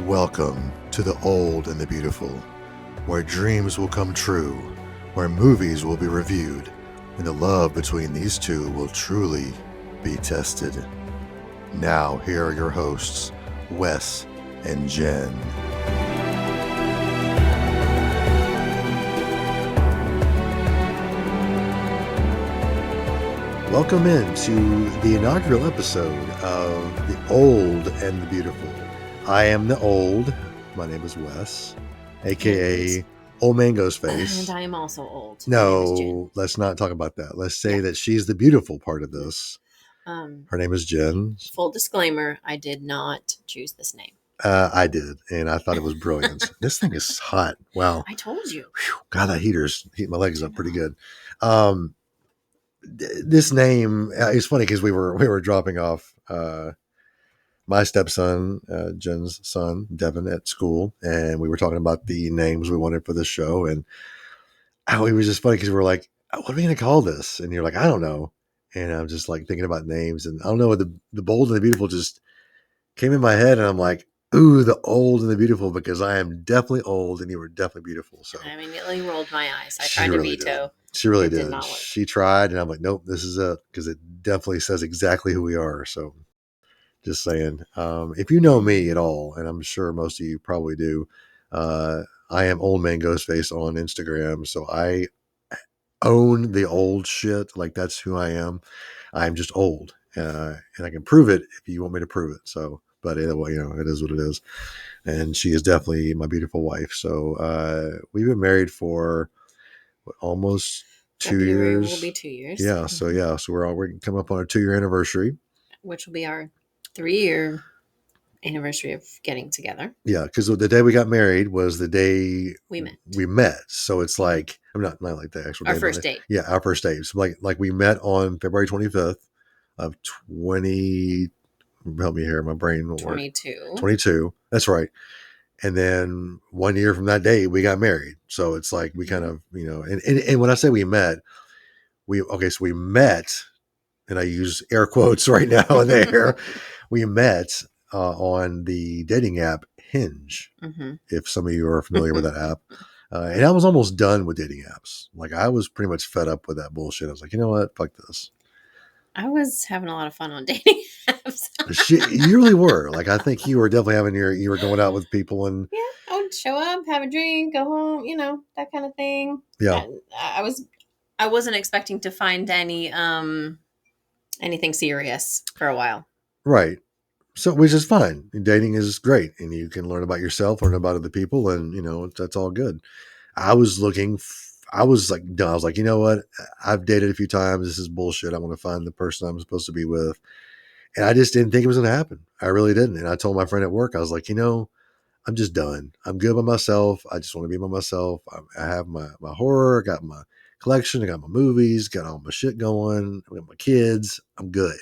Welcome to the old and the beautiful, where dreams will come true, where movies will be reviewed, and the love between these two will truly be tested. Now, here are your hosts, Wes and Jen. Welcome into the inaugural episode of The Old and the Beautiful. I am the old. My name is Wes, aka Old Mango's Face. And I am also old. No, let's not talk about that. Let's say that she's the beautiful part of this. Her name is Jen. Full disclaimer, I did not choose this name. I did, and I thought it was brilliant. This thing is hot. Wow. I told you. Whew, God, that heater's heating my legs up pretty good. This name, it's funny because we were dropping off my stepson, Jen's son, Devin, at school, and we were talking about the names we wanted for this show, and it was just funny because we were like, "What are we going to call this?" And you're like, "I don't know," and I'm just like thinking about names, and I don't know, the bold and the beautiful just came in my head, and I'm like, "Ooh, the old and the beautiful," because I am definitely old, and you were definitely beautiful. So I immediately rolled my eyes. I tried to veto. She really did. She tried, and I'm like, "Nope, this is it," because it definitely says exactly who we are. So. Just saying, if you know me at all, and I'm sure most of you probably do, I am Old Mango's Face on Instagram. So I own the old shit. Like, that's who I am. I'm just old, and I can prove it if you want me to prove it. So, but anyway, it is what it is. And she is definitely my beautiful wife. So we've been married for almost 2 years. Will be 2 years. Yeah. So we're coming up on our 2-year anniversary, which will be our 3-year anniversary of getting together. Yeah, because the day we got married was the day we met. So it's like, I'm not like the actual our first date. Yeah, our first date. So like we met on February 25th of 20. Help me here, my brain. 22. That's right. And then 1 year from that day, we got married. So it's like we kind of, and when I say we met, so we met, and I use air quotes right now and there. We met on the dating app Hinge, if some of you are familiar with that app. And I was almost done with dating apps. Like, I was pretty much fed up with that bullshit. I was like, you know what? Fuck this. I was having a lot of fun on dating apps. You really were. Like, I think you were definitely you were going out with people and... Yeah, I would show up, have a drink, go home, that kind of thing. Yeah. I wasn't expecting to find anything serious for a while. Right. So, which is fine. Dating is great, and you can learn about yourself, learn about other people, and that's all good. I was like, you know what? I've dated a few times. This is bullshit. I want to find the person I'm supposed to be with, and I just didn't think it was going to happen. I really didn't. And I told my friend at work, I was like, I'm just done. I'm good by myself. I just want to be by myself. I have my horror. I got my collection. I got my movies. Got all my shit going. I got my kids. I'm good.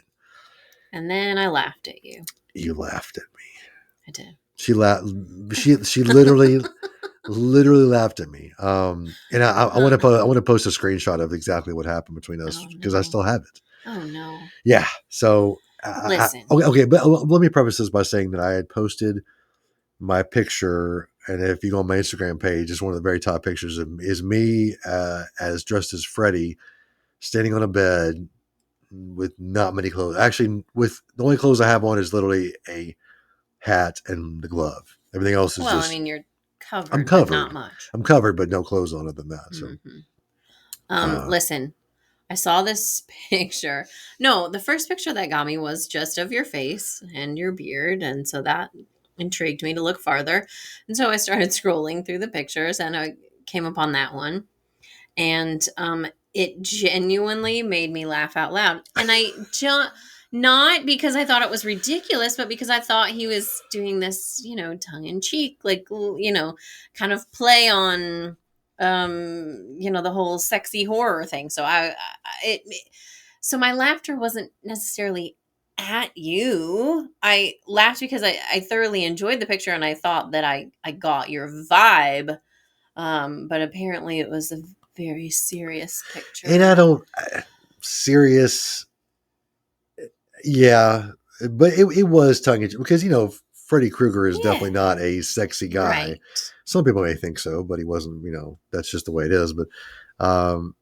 And then I laughed at you. You laughed at me. I did. She laughed. She literally laughed at me. And I want to post a screenshot of exactly what happened between us because I still have it. Oh no. Yeah. So listen. Okay, but let me preface this by saying that I had posted my picture, and if you go on my Instagram page, it's one of the very top pictures is me as dressed as Freddy, standing on a bed with not many clothes. Actually, with the only clothes I have on is literally a hat and the glove. Everything else is just... I mean, you're covered. I'm covered. But not much. I'm covered, but no clothes on other than that. So, listen, I saw this picture. No, the first picture that got me was just of your face and your beard, and so that intrigued me to look farther. And so I started scrolling through the pictures, and I came upon that one, and it genuinely made me laugh out loud. And not because I thought it was ridiculous, but because I thought he was doing this, tongue in cheek, like, kind of play on, the whole sexy horror thing. So so my laughter wasn't necessarily at you. I laughed because I thoroughly enjoyed the picture, and I thought that I got your vibe. But apparently it was a very serious picture. And serious. Yeah, but it was tongue in cheek because, Freddy Krueger is definitely not a sexy guy. Right. Some people may think so, but he wasn't. That's just the way it is. But also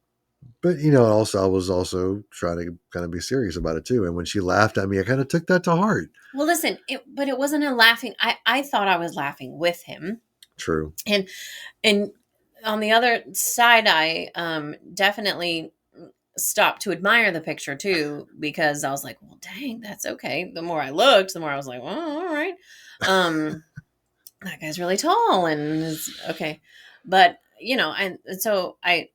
I was also trying to kind of be serious about it too. And when she laughed at me, I kind of took that to heart. Well, listen, but it wasn't a laughing. I thought I was laughing with him. True. And on the other side, I definitely stopped to admire the picture too, because I was like, well, dang, that's okay. The more I looked, the more I was like, well, all right. That guy's really tall and okay. But, and so I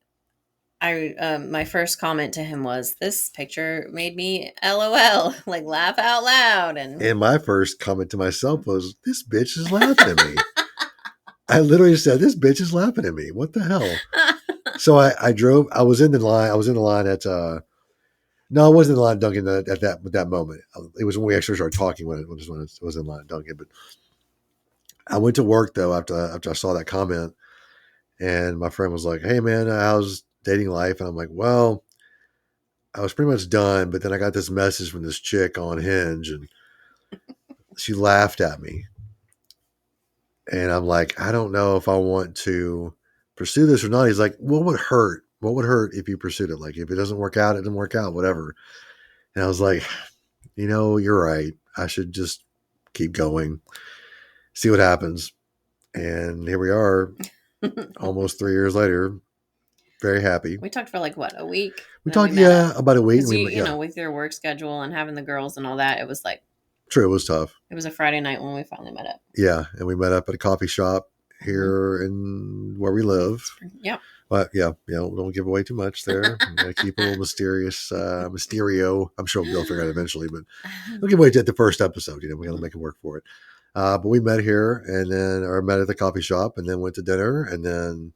my first comment to him was, this picture made me LOL, like laugh out loud. And my first comment to myself was, this bitch is laughing at me. I literally said, this bitch is laughing at me. What the hell? So I drove. I was in the line at. No, I wasn't in the line at Dunkin' at that moment. It was when we actually started talking when it was in line at Dunkin'. But I went to work though after I saw that comment, and my friend was like, "Hey man, how's dating life?" And I'm like, "Well, I was pretty much done, but then I got this message from this chick on Hinge, and she laughed at me, and I'm like, I don't know if I want to pursue this or not." He's like, "What would hurt? What would hurt if you pursued it? Like if it doesn't work out, it doesn't work out, whatever." And I was like, you're right. I should just keep going, see what happens. And here we are, almost 3 years later, very happy. We talked for like what, a week? We talked, about a week. With your work schedule and having the girls and all that, it was like, true, it was tough. It was a Friday night when we finally met up. Yeah, and we met up at a coffee shop here in where we live. Yep. But don't give away too much there. Gotta keep a little mysterious, Mysterio. I'm sure we'll figure it out eventually, but we'll give away at the first episode. We gotta make it work for it. But we met here, and then met at the coffee shop, and then went to dinner, and then.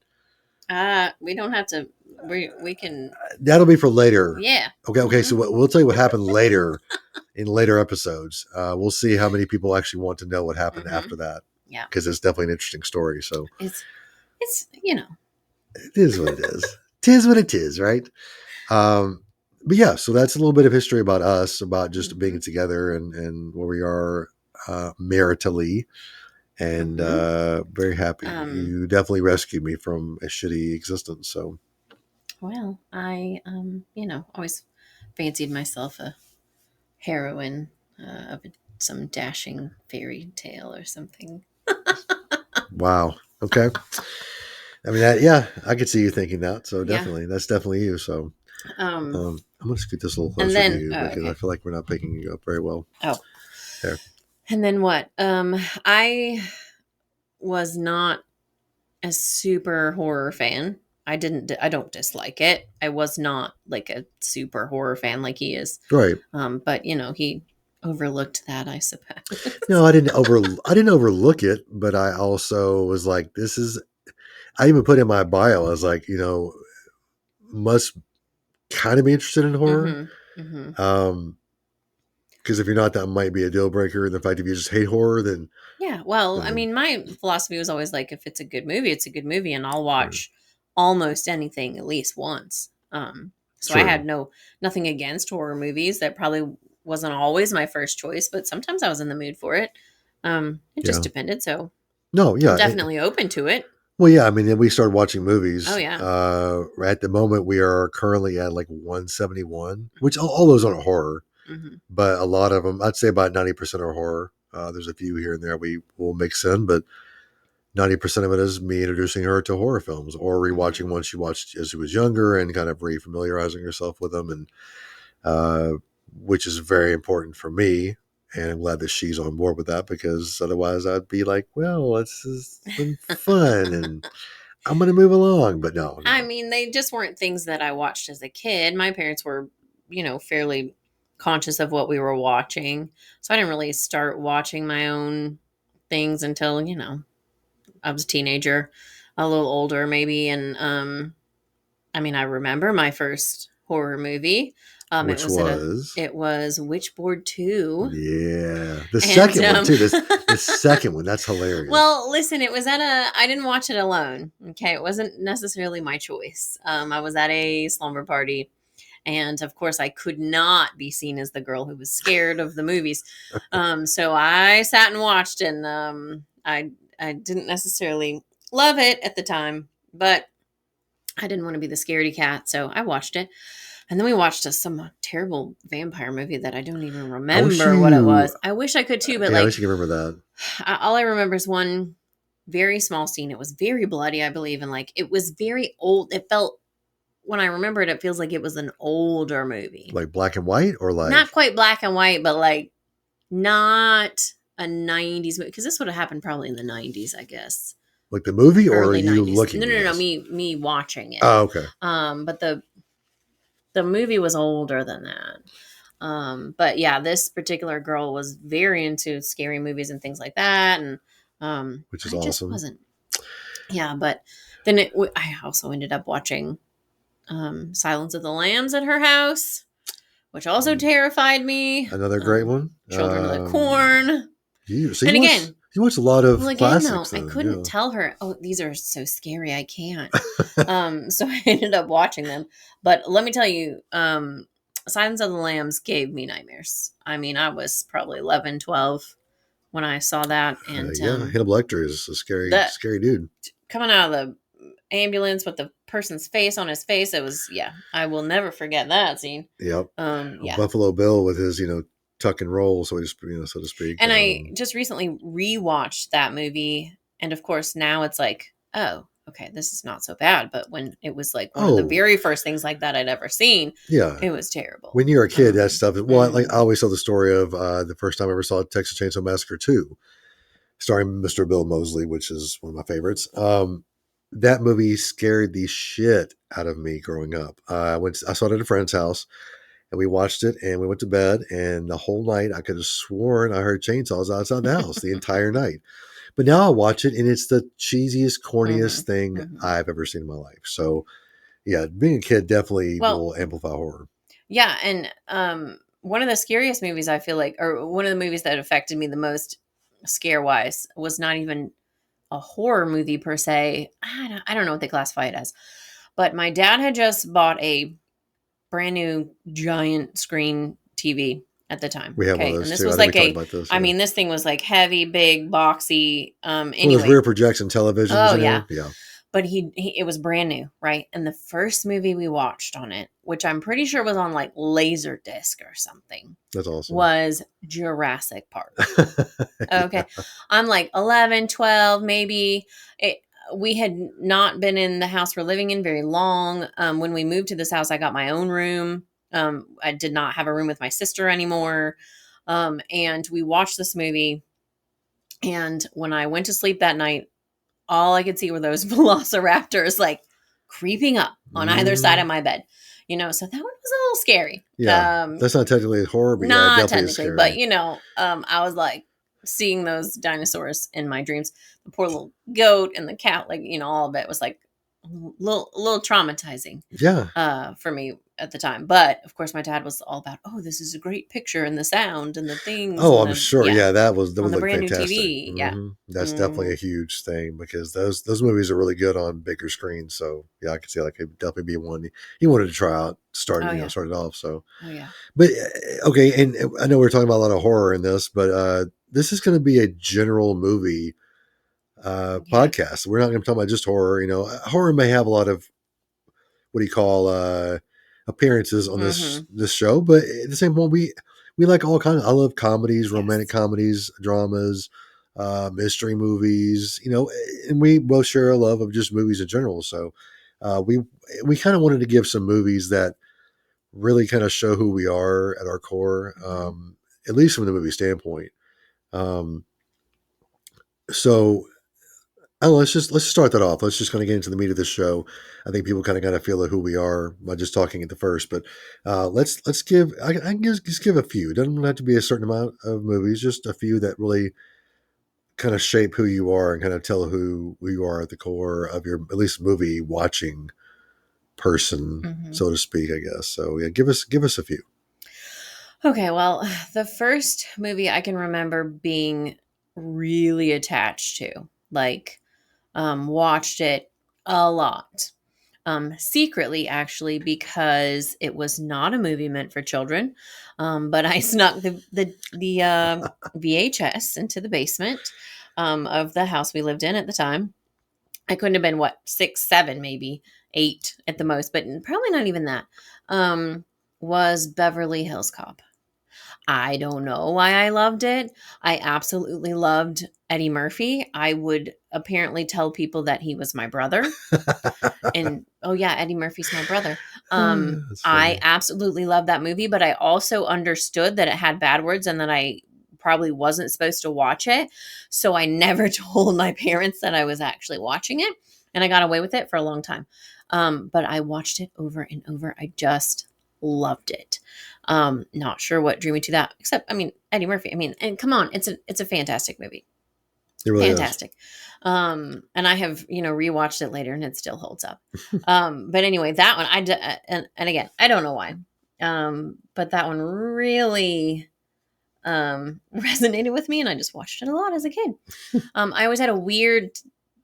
We don't have to. We can. That'll be for later. Yeah. Okay. Mm-hmm. So we'll tell you what happened later in later episodes. We'll see how many people actually want to know what happened after that. Yeah. Because it's definitely an interesting story. So it's It is what it is. 'Tis what it is, right? But yeah, so that's a little bit of history about us, about just being together and where we are maritally. And very happy. You definitely rescued me from a shitty existence. So, well, I always fancied myself a heroine of some dashing fairy tale or something. Wow. Okay. I mean, I could see you thinking that. So definitely, that's definitely you. So, I'm gonna scoot this a little closer to you because I feel like we're not picking you up very well. Oh, there. And then what? I was not a super horror fan. I don't dislike it. I was not like a super horror fan like he is. Right. But he overlooked that, I suppose. No, I didn't overlook it, but I also was like, I even put in my bio, I was like, must kind of be interested in horror. Because if you're not, that might be a deal breaker. And the fact if you just hate horror, then yeah. Well, I mean, my philosophy was always like, if it's a good movie, it's a good movie, and I'll watch almost anything at least once. So I had nothing against horror movies. That probably wasn't always my first choice, but sometimes I was in the mood for it. It just depended. So I'm definitely open to it. Well, yeah, I mean, then we started watching movies. Oh, yeah. At the moment, we are currently at like 171, which all those aren't horror, but a lot of them, I'd say about 90% are horror. There's a few here and there we will mix in, but 90% of it is me introducing her to horror films or rewatching ones she watched as she was younger and kind of refamiliarizing herself with them, and which is very important for me. And I'm glad that she's on board with that, because otherwise I'd be like, well, this has been fun and I'm going to move along. But no. I mean, they just weren't things that I watched as a kid. My parents were, fairly conscious of what we were watching. So I didn't really start watching my own things until, I was a teenager, a little older maybe. And I mean, I remember my first horror movie. Which it was Witchboard 2. Yeah. The second one too. The second one. That's hilarious. Well, listen, it was I didn't watch it alone. Okay. It wasn't necessarily my choice. I was at a slumber party And of course, I could not be seen as the girl who was scared of the movies. So I sat and watched, and I didn't necessarily love it at the time, but I didn't want to be the scaredy cat, so I watched it. And then we watched some terrible vampire movie that I don't even remember what it was. I wish I could too, but I wish you could remember that. All I remember is one very small scene. It was very bloody, I believe, and like it was very old. It felt, when I remember it, it feels like it was an older movie, like black and white, or like not quite black and white, but like not a '90s movie, because this would have happened probably in the '90s, I guess. Like the movie, Early or are you 90s. looking? No. Me watching it. Oh, okay. But the movie was older than that. But yeah, this particular girl was very into scary movies and things like that, and which is I awesome. just wasn't. Yeah, but then I also ended up watching Silence of the Lambs at her house, which also terrified me. Another great one. Children of the Corn. You watch a lot of classics. I couldn't tell her, oh, these are so scary, I can't. So I ended up watching them. But let me tell you, Silence of the Lambs gave me nightmares. I mean, I was probably 11, 12 when I saw that. And Hannibal Lecter is a scary dude. Coming out of the ambulance with the person's face on his face, it was, I will never forget that scene. Yep. Buffalo Bill with his, tuck and roll, so to speak. And I just recently rewatched that movie, and of course now it's like, oh, okay, this is not so bad. But when it was like one of the very first things like that I'd ever seen, it was terrible. When you're a kid, that stuff. Well, I always tell the story of the first time I ever saw Texas Chainsaw Massacre 2, starring Mr. Bill Moseley, which is one of my favorites. That movie scared the shit out of me growing up. I saw it at a friend's house. And we watched it, and we went to bed, and the whole night I could have sworn I heard chainsaws outside the house the entire night. But now I watch it, and it's the cheesiest, corniest thing I've ever seen in my life. So, yeah, being a kid definitely will amplify horror. Yeah, and one of the scariest movies I feel like, or one of the movies that affected me the most scare-wise, was not even a horror movie per se. I don't know what they classify it as. But my dad had just bought a brand new giant screen TV at the time. We have one of those, and this too. was like I mean, this thing was like heavy, big, boxy. Anyway, those rear projection televisions. Oh yeah. But it was brand new, right? And the first movie we watched on it, which I'm pretty sure was on like Laserdisc or something. That's awesome. Was Jurassic Park. Okay. I'm like 11, 12, maybe. We had not been in the house we're living in very long. When we moved to this house, I got my own room. I did not have a room with my sister anymore. And we watched this movie. And when I went to sleep that night, all I could see were those velociraptors like creeping up on either side of my bed. So that one was a little scary. Yeah, that's not technically a horror, but not technically, but I was like seeing those dinosaurs in my dreams. The poor little goat and the cat, like all of it was like a little traumatizing. Yeah, for me at the time. But of course, my dad was all about, oh, this is a great picture and the sound and the things. Oh, I'm sure. Yeah, that was the brand fantastic. New TV. Yeah, that's definitely a huge thing, because those movies are really good on bigger screens. So yeah, I can see like it'd definitely be one he wanted to try out, start it off. So but okay, and I know we're talking about a lot of horror in this, but this is going to be a general movie podcast. We're not going to talk about just horror. Horror may have a lot of what do you call appearances on this show, but at the same point, we like all kinds. I love comedies, romantic comedies, dramas, mystery movies. And we both share a love of just movies in general. So we kind of wanted to give some movies that really kind of show who we are at our core, at least from the movie standpoint. So let's start that off. Let's just kind of get into the meat of the show. I think people kind of got to feel who we are by just talking at the first. But let's give. I can just give a few. It doesn't have to be a certain amount of movies. Just a few that really kind of shape who you are and kind of tell who you are at the core of your at least movie watching person, so to speak. I guess. So yeah, give us a few. Okay. Well, the first movie I can remember being really attached to, like. Watched it a lot, secretly, actually, because it was not a movie meant for children. But I snuck the VHS into the basement of the house we lived in at the time. I couldn't have been what, 6, 7, maybe 8 at the most, but probably not even that. Was Beverly Hills Cop. I don't know why I loved it. I absolutely loved Eddie Murphy. I would apparently tell people that he was my brother. And oh yeah, Eddie Murphy's my brother. I absolutely love that movie, but I also understood that it had bad words and that I probably wasn't supposed to watch it. So I never told my parents that I was actually watching it, and I got away with it for a long time. But I watched it over and over. I just loved it. Not sure what drew me to that, except I mean Eddie Murphy. I mean, and come on, it's a fantastic movie. It really fantastic. And I have, rewatched it later and it still holds up. But anyway, that one and again, I don't know why. But that one really resonated with me and I just watched it a lot as a kid. I always had a weird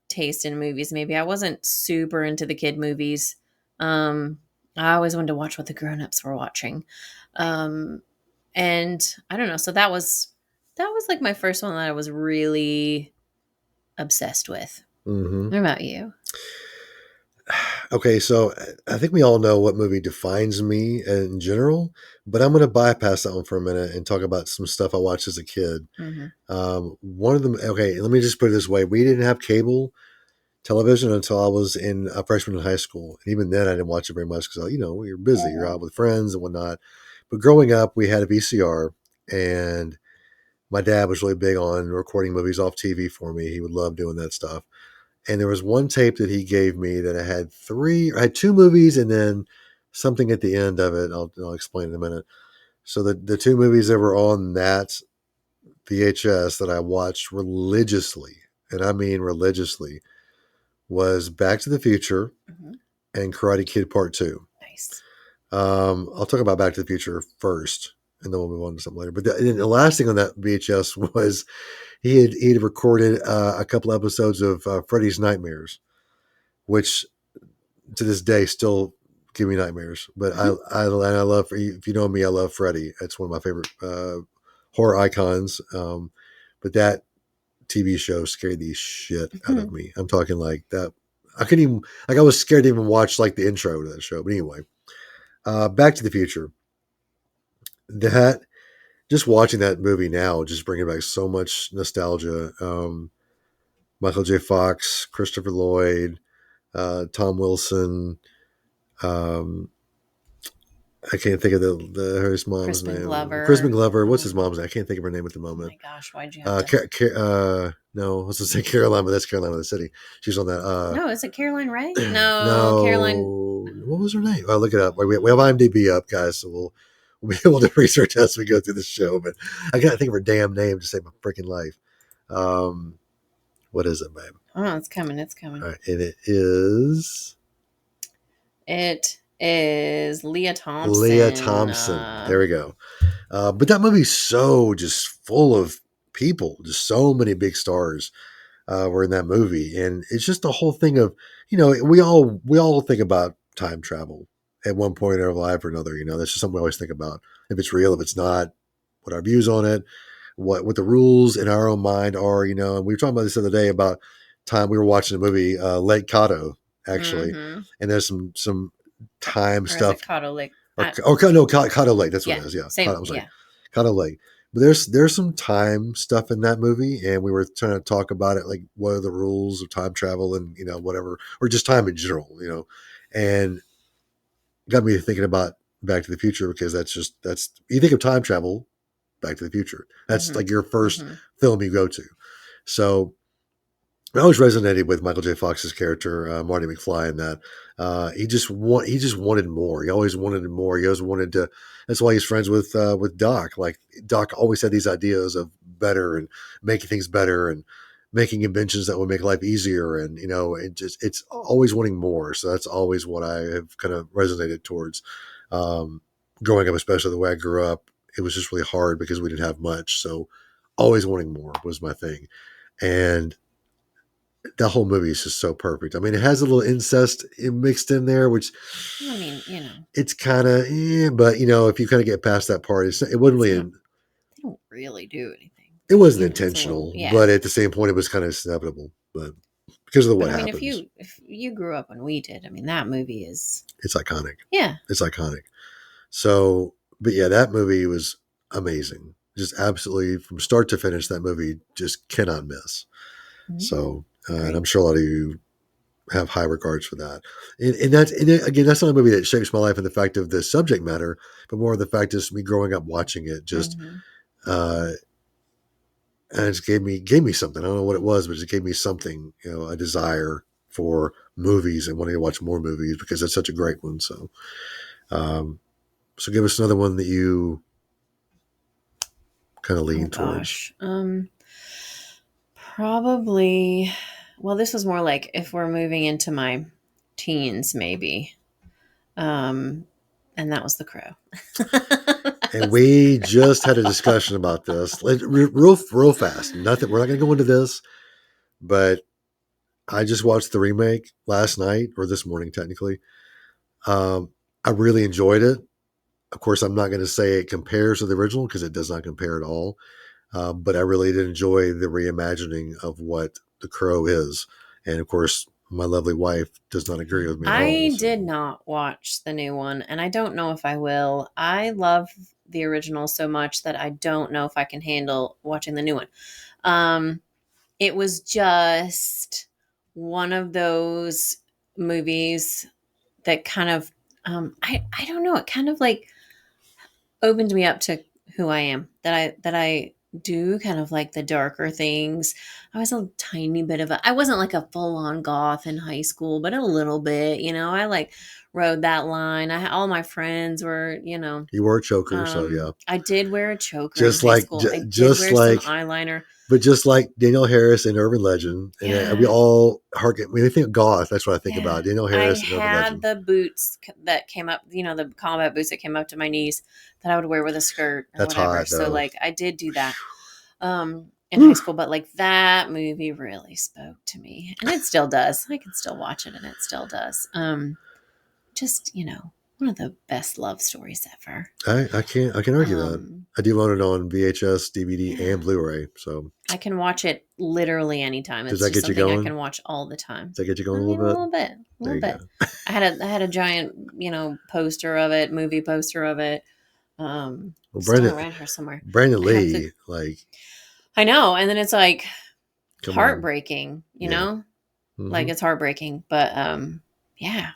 taste in movies. Maybe I wasn't super into the kid movies. I always wanted to watch what the grown-ups were watching. And I don't know. So that was like my first one that I was really obsessed with. Mm-hmm. What about you? Okay, so I think we all know what movie defines me in general, but I'm going to bypass that one for a minute and talk about some stuff I watched as a kid. One of them, okay, let me just put it this way. We didn't have cable television until I was in a freshman in high school. And even then, I didn't watch it very much because, you're busy, you're out with friends and whatnot. But growing up, we had a VCR, and my dad was really big on recording movies off TV for me. He would love doing that stuff. And there was one tape that he gave me that I had 2 movies and then something at the end of it. I'll explain in a minute. So the 2 movies that were on that VHS that I watched religiously, and I mean religiously, was Back to the Future and Karate Kid Part 2. Nice. I'll talk about Back to the Future first, and then we'll move on to something later. But the last thing on that VHS was he had recorded a couple episodes of Freddy's Nightmares, which to this day still give me nightmares. But I love, if you know me, I love Freddy. It's one of my favorite horror icons. But that TV show scared the shit out of me. I'm talking like that. I couldn't even, like, I was scared to even watch like the intro to that show. But anyway, Back to the Future. That, just watching that movie now, just bringing back so much nostalgia. Michael J. Fox, Christopher Lloyd, Tom Wilson. I can't think of his mom's Crispin name. Glover. Crispin Glover. What's his mom's name? I can't think of her name at the moment. Oh my gosh, why'd you have to? No, I was going to say Caroline, but that's Caroline of the City. She's on that. No, is it Caroline Ray? No, Caroline. What was her name? I'll look it up. We have IMDb up, guys, so we'll be able to research as we go through the show. But I can't think of her damn name to save my freaking life. What is it, babe? Oh, it's coming. All right, and it is. It is Leah Thompson. Leah Thompson. There we go. But that movie's so just full of people, just so many big stars were in that movie, and it's just the whole thing of, we all think about time travel at one point in our life or another. That's just something we always think about. If it's real, if it's not, what our views on it, what the rules in our own mind are. And we were talking about this the other day about time. We were watching a movie, Lake Cato, actually, and there's some time stuff. Cato Lake. Cato Lake. That's what it is. Yeah, same. Cato Lake. But there's some time stuff in that movie, and we were trying to talk about it, like what are the rules of time travel and whatever, or just time in general, and got me thinking about Back to the Future, because that's you think of time travel, Back to the Future. That's like your first film you go to. So I always resonated with Michael J. Fox's character, Marty McFly, in that he just wanted more. He always wanted more. He always wanted to. That's why he's friends with Doc. Like, Doc always had these ideas of better and making things better and making inventions that would make life easier. And it's always wanting more. So that's always what I have kind of resonated towards. Growing up, especially the way I grew up, it was just really hard because we didn't have much. So always wanting more was my thing. And that whole movie is just so perfect. I mean, it has a little incest mixed in there, which I mean, it's kind of, but if you kind of get past that part, it wasn't really. They don't really do anything. It But, wasn't it's a little, intentional, yeah. but at the same point, it was kind of inevitable. But because of But what I mean, happens, if you grew up when we did, I mean, that movie is it's iconic. yeah, It's iconic. So, but yeah, that movie was amazing. Just absolutely from start to finish, that movie just cannot miss. So, and I'm sure a lot of you have high regards for that. Again, that's not a movie that shapes my life in the fact of the subject matter, but more the fact is me growing up watching it. Just and it just gave me something. I don't know what it was, but it gave me something. A desire for movies and wanting to watch more movies because it's such a great one. So, so give us another one that you kind of lean towards. Probably. Well, this was more like if we're moving into my teens, maybe. And that was The Crow. And we just had a discussion about this, real fast. Nothing. We're not going to go into this, but I just watched the remake last night or this morning, technically. I really enjoyed it. Of course, I'm not going to say it compares to the original because it does not compare at all. But I really did enjoy the reimagining of what The Crow is. And of course, my lovely wife does not agree with me at all. I did not watch the new one, and I don't know if I will. I love the original so much that I don't know if I can handle watching the new one. It was just one of those movies that kind of I don't know, it kind of like opened me up to who I am, that I do kind of like the darker things. I was a tiny bit of I wasn't like a full on goth in high school, but a little bit, I like rode that line. All my friends were, you wore a choker, so yeah. I did wear a choker just in high like, school. I did just wear like some eyeliner. But just like Danielle Harris and Urban Legend, and Yeah. we all harken. When they think of goth, that's what I think about. Danielle Harris and Urban I Legend. had the boots that came up, the combat boots that came up to my knees that I would wear with a skirt or That's whatever. hot, though. So like I did do that in high school, but like that movie really spoke to me, and it still does. I can still watch it, and it still does. Just one of the best love stories ever. I can argue that. I do own it on VHS, DVD, and Blu-ray. So I can watch it literally anytime. Does that get you going? I can watch all the time. Does that get you going a little bit? A little bit. I had a giant, poster of it, movie poster of it. Well, Brandon, around here somewhere. Brandon Lee, I know, and then it's like heartbreaking, you know, like it's heartbreaking. But yeah,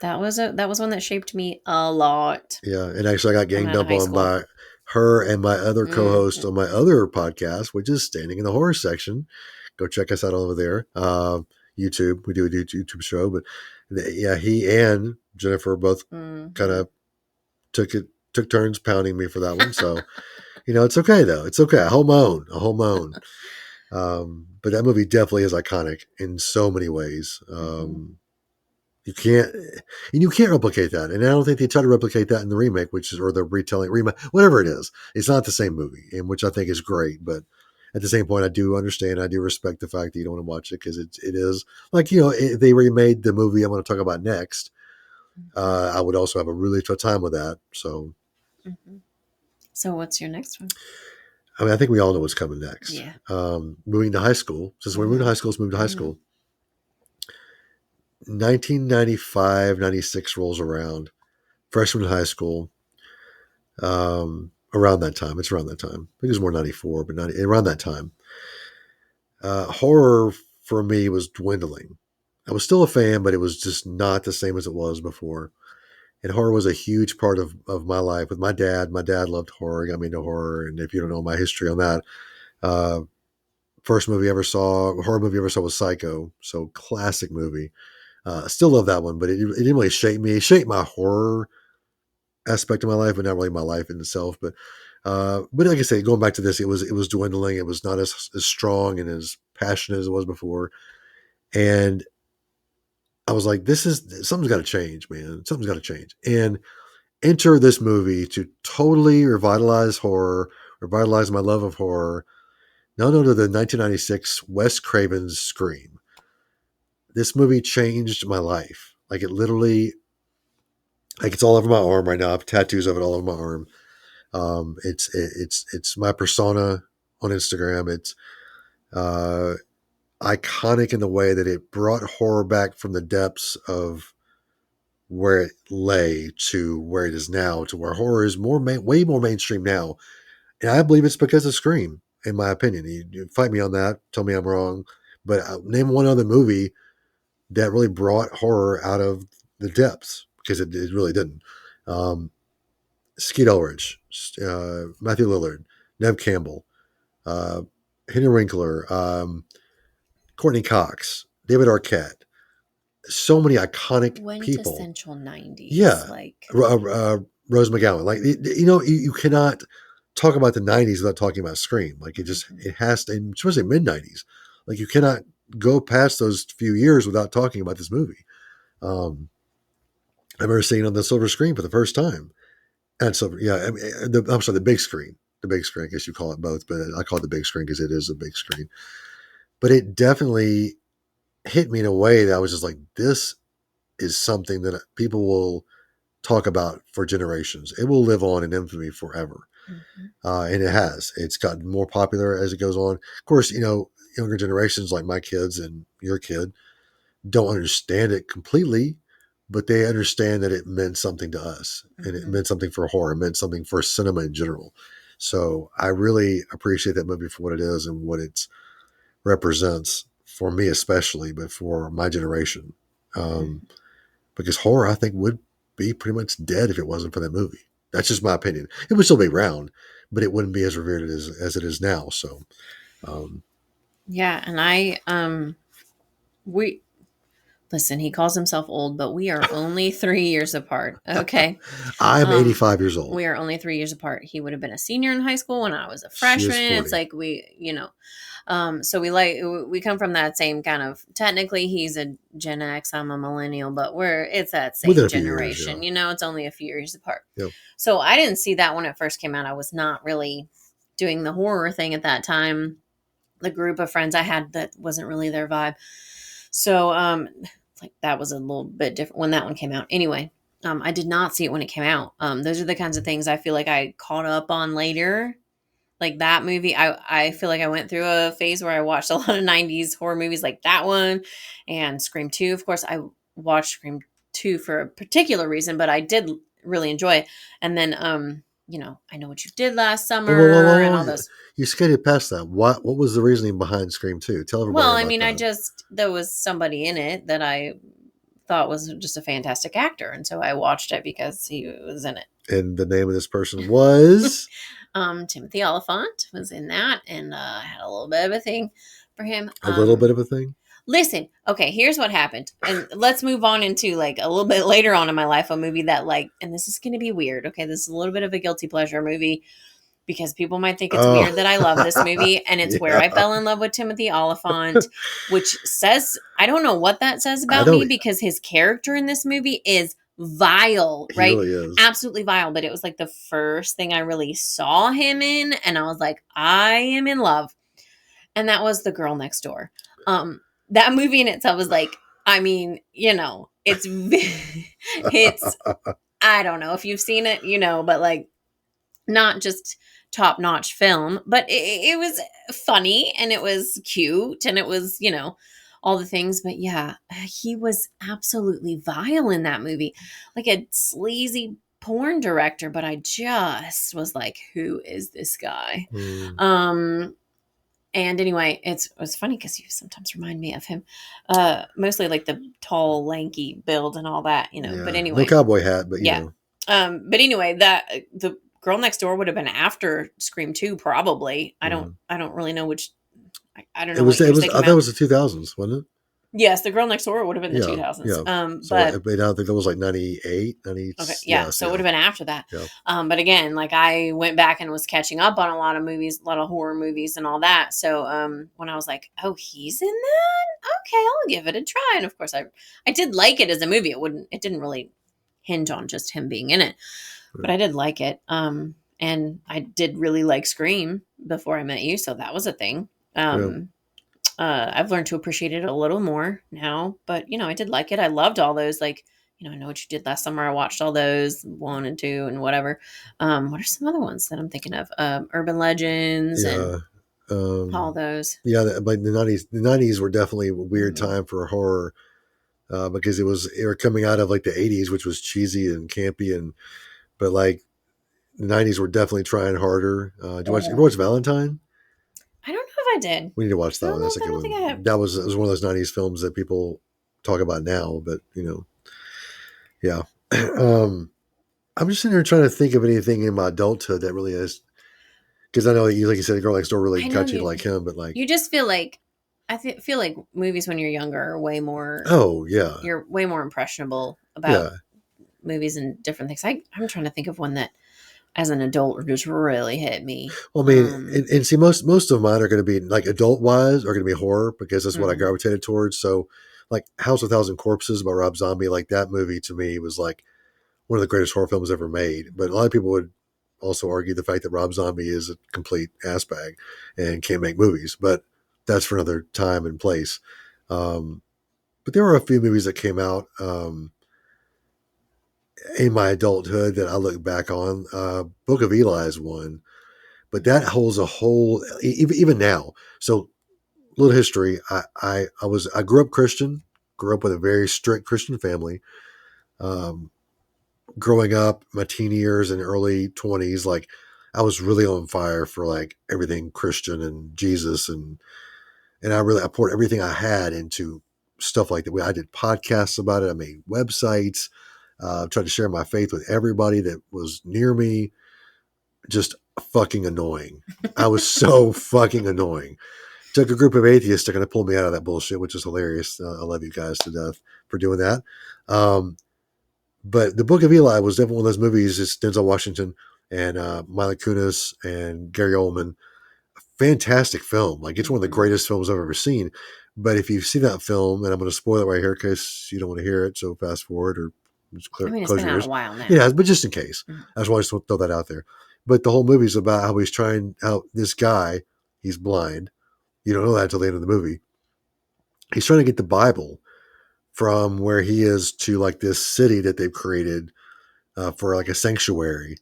that was one that shaped me a lot. Yeah, and actually, I got ganged up on by her and my other co-host on my other podcast, which is Standing in the Horror Section. Go check us out over there. YouTube, we do a YouTube show, but yeah, he and Jennifer both kind of took turns pounding me for that one. So, it's okay though. It's okay. I hold my own. But that movie definitely is iconic in so many ways. You can't replicate that, and I don't think they try to replicate that in the remake, or the retelling, whatever it is. It's not the same movie, and which I think is great. But at the same point, I do understand, I do respect the fact that you don't want to watch it because it is like if they remade the movie I'm going to talk about next, I would also have a really tough time with that. So, So what's your next one? I mean, I think we all know what's coming next. Yeah. Moving to high school. Since we moved to high school, let's move to high school. 1995, 96 rolls around. Freshman in high school. Around that time. It's around that time. I think it was more 94, but around that time. Horror for me was dwindling. I was still a fan, but it was just not the same as it was before. And horror was a huge part of my life with my dad. My dad loved horror, got me into horror. And if you don't know my history on that, first horror movie I ever saw was Psycho. So classic movie. Still love that one, but it didn't really shape me. It shaped my horror aspect of my life, but not really my life in itself. But like I say, going back to this, it was dwindling. It was not as strong and as passionate as it was before. And I was like, something's got to change, man. Something's got to change. And enter this movie to totally revitalize horror, revitalize my love of horror. No, no, no, the 1996 Wes Craven's Scream. This movie changed my life. Like it literally, like it's all over my arm right now. I have tattoos of it all over my arm. It's my persona on Instagram. It's uh, iconic in the way that it brought horror back from the depths of where it lay to where it is now, to where horror is way more mainstream now. And I believe it's because of Scream, in my opinion. You fight me on that, tell me I'm wrong, but name one other movie that really brought horror out of the depths, because it really didn't. Skeet Ulrich, Matthew Lillard, Neve Campbell, uh, Henry Winkler, Courtney Cox, David Arquette. So many iconic people. Quintessential 90s. Yeah. Like Rose McGowan. Like, you cannot talk about the 90s without talking about Scream. Like, it has to, especially mid 90s. Like, you cannot go past those few years without talking about this movie. I remember seeing it on the silver screen for the first time. And so, yeah, I'm sorry, the big screen. The big screen, I guess you call it both, but I call it the big screen because it is a big screen. But it definitely hit me in a way that I was just like, this is something that people will talk about for generations. It will live on in infamy forever. Mm-hmm. And it has. It's gotten more popular as it goes on. Of course, younger generations like my kids and your kid don't understand it completely, but they understand that it meant something to us, mm-hmm. and it meant something for horror, it meant something for cinema in general. So I really appreciate that movie for what it is and what it represents for me, especially, but for my generation. Mm-hmm. Because horror, I think, would be pretty much dead if it wasn't for that movie. That's just my opinion. It would still be around, but it wouldn't be as revered as it is now. So, yeah, and we listen. He calls himself old, but we are only 3 years apart. Okay, I'm 85 years old. We are only 3 years apart. He would have been a senior in high school when I was a freshman. It's like so we come from that same kind of, technically he's a Gen X, I'm a millennial, but it's that same generation, years, yeah. It's only a few years apart. Yep. So I didn't see that when it first came out. I was not really doing the horror thing at that time. The group of friends I had, that wasn't really their vibe. So, like that was a little bit different when that one came out. Anyway, I did not see it when it came out. Those are the kinds of things I feel like I caught up on later. Like that movie, I feel like I went through a phase where I watched a lot of 90s horror movies like that one and Scream 2. Of course, I watched Scream 2 for a particular reason, but I did really enjoy it. And then, I Know What You Did Last Summer and all those. You skated past that. What was the reasoning behind Scream 2? Tell everybody about that. There was somebody in it that I thought was just a fantastic actor. And so I watched it because he was in it. And the name of this person was? Timothy Oliphant was in that, and I had a little bit of a thing for him. A little bit of a thing? Listen, okay, here's what happened. And let's move on into like a little bit later on in my life, a movie that and this is going to be weird. Okay, this is a little bit of a guilty pleasure movie because people might think it's weird that I love this movie. And it's Where I Fell in Love with Timothy Oliphant, which says, I don't know what that says about me, because his character in this movie is vile, right? He really is. Absolutely vile. But it was like the first thing I really saw him in, and I was like, I am in love. And that was The Girl Next Door. That movie in itself was like, I mean, it's I don't know if you've seen it, but like not just top-notch film, but it was funny and it was cute and it was, all the things. But yeah, he was absolutely vile in that movie, like a sleazy porn director. But I just was like, who is this guy? And anyway, it was funny because you sometimes remind me of him, mostly like the tall, lanky build and all that, Yeah. But anyway, no cowboy hat, but yeah. But anyway, the Girl Next Door would have been after Scream 2, probably. I don't really know which. I don't know. I thought it was the 2000s, wasn't it? Yes, The Girl Next Door would have been the 2000s. Yeah. So I don't think that was like 98, 90. Okay, yeah. So it would have been after that. Yeah. But again, like I went back and was catching up on a lot of movies, a lot of horror movies and all that. So when I was like, oh, he's in that? Okay, I'll give it a try. And of course, I did like it as a movie. It didn't really hinge on just him being in it, but I did like it. And And I did really like Scream before I met you, so that was a thing. I've learned to appreciate it a little more now, but I did like it. I loved all those. Like, I Know What You Did Last Summer. I watched all those, 1 and 2 and whatever. What are some other ones that I'm thinking of? Urban Legends and all those. Yeah, but the 90s were definitely a weird time for horror because they were coming out of like the 80s, which was cheesy and campy, but like the 90s were definitely trying harder. Did you ever watch Valentine? I don't know if I did. We need to watch that one. That's a good one. It was one of those 90s films that people talk about now, but yeah. I'm just sitting here trying to think of anything in my adulthood that really is, because I know you, like you said, The Girl Next Door really got you to like him, but like you just feel like feel like movies when you're younger are way more. Oh yeah, you're way more impressionable about movies and different things. I'm trying to think of one that, as an adult, just really hit me. Well, I mean, and see, most of mine are going to be like adult wise are going to be horror because that's what I gravitated towards. So, like House of 1,000 Corpses by Rob Zombie, like that movie to me was like one of the greatest horror films ever made. But a lot of people would also argue the fact that Rob Zombie is a complete ass bag and can't make movies. But that's for another time and place. But there were a few movies that came out in my adulthood that I look back on. Book of Eli is one, but that holds a whole even now. So little history. I grew up Christian, grew up with a very strict Christian family. Growing up, my teen years and early 20s, like I was really on fire for like everything Christian and Jesus, and I poured everything I had into stuff like that. I did podcasts about it. I made websites. Tried to share my faith with everybody that was near me. Just fucking annoying. I was so fucking annoying. Took a group of atheists to kind of pull me out of that bullshit, which is hilarious. I love you guys to death for doing that. But The Book of Eli was definitely one of those movies. It's Denzel Washington and Mila Kunis and Gary Oldman. Fantastic film. Like it's one of the greatest films I've ever seen. But if you see that film, and I'm going to spoil it right here because you don't want to hear it, so fast forward or just it's been out a while now. Yeah, but just in case, I just wanted to throw that out there. But the whole movie is about how he's trying out this guy. He's blind. You don't know that until the end of the movie. He's trying to get the Bible from where he is to like this city that they've created for like a sanctuary,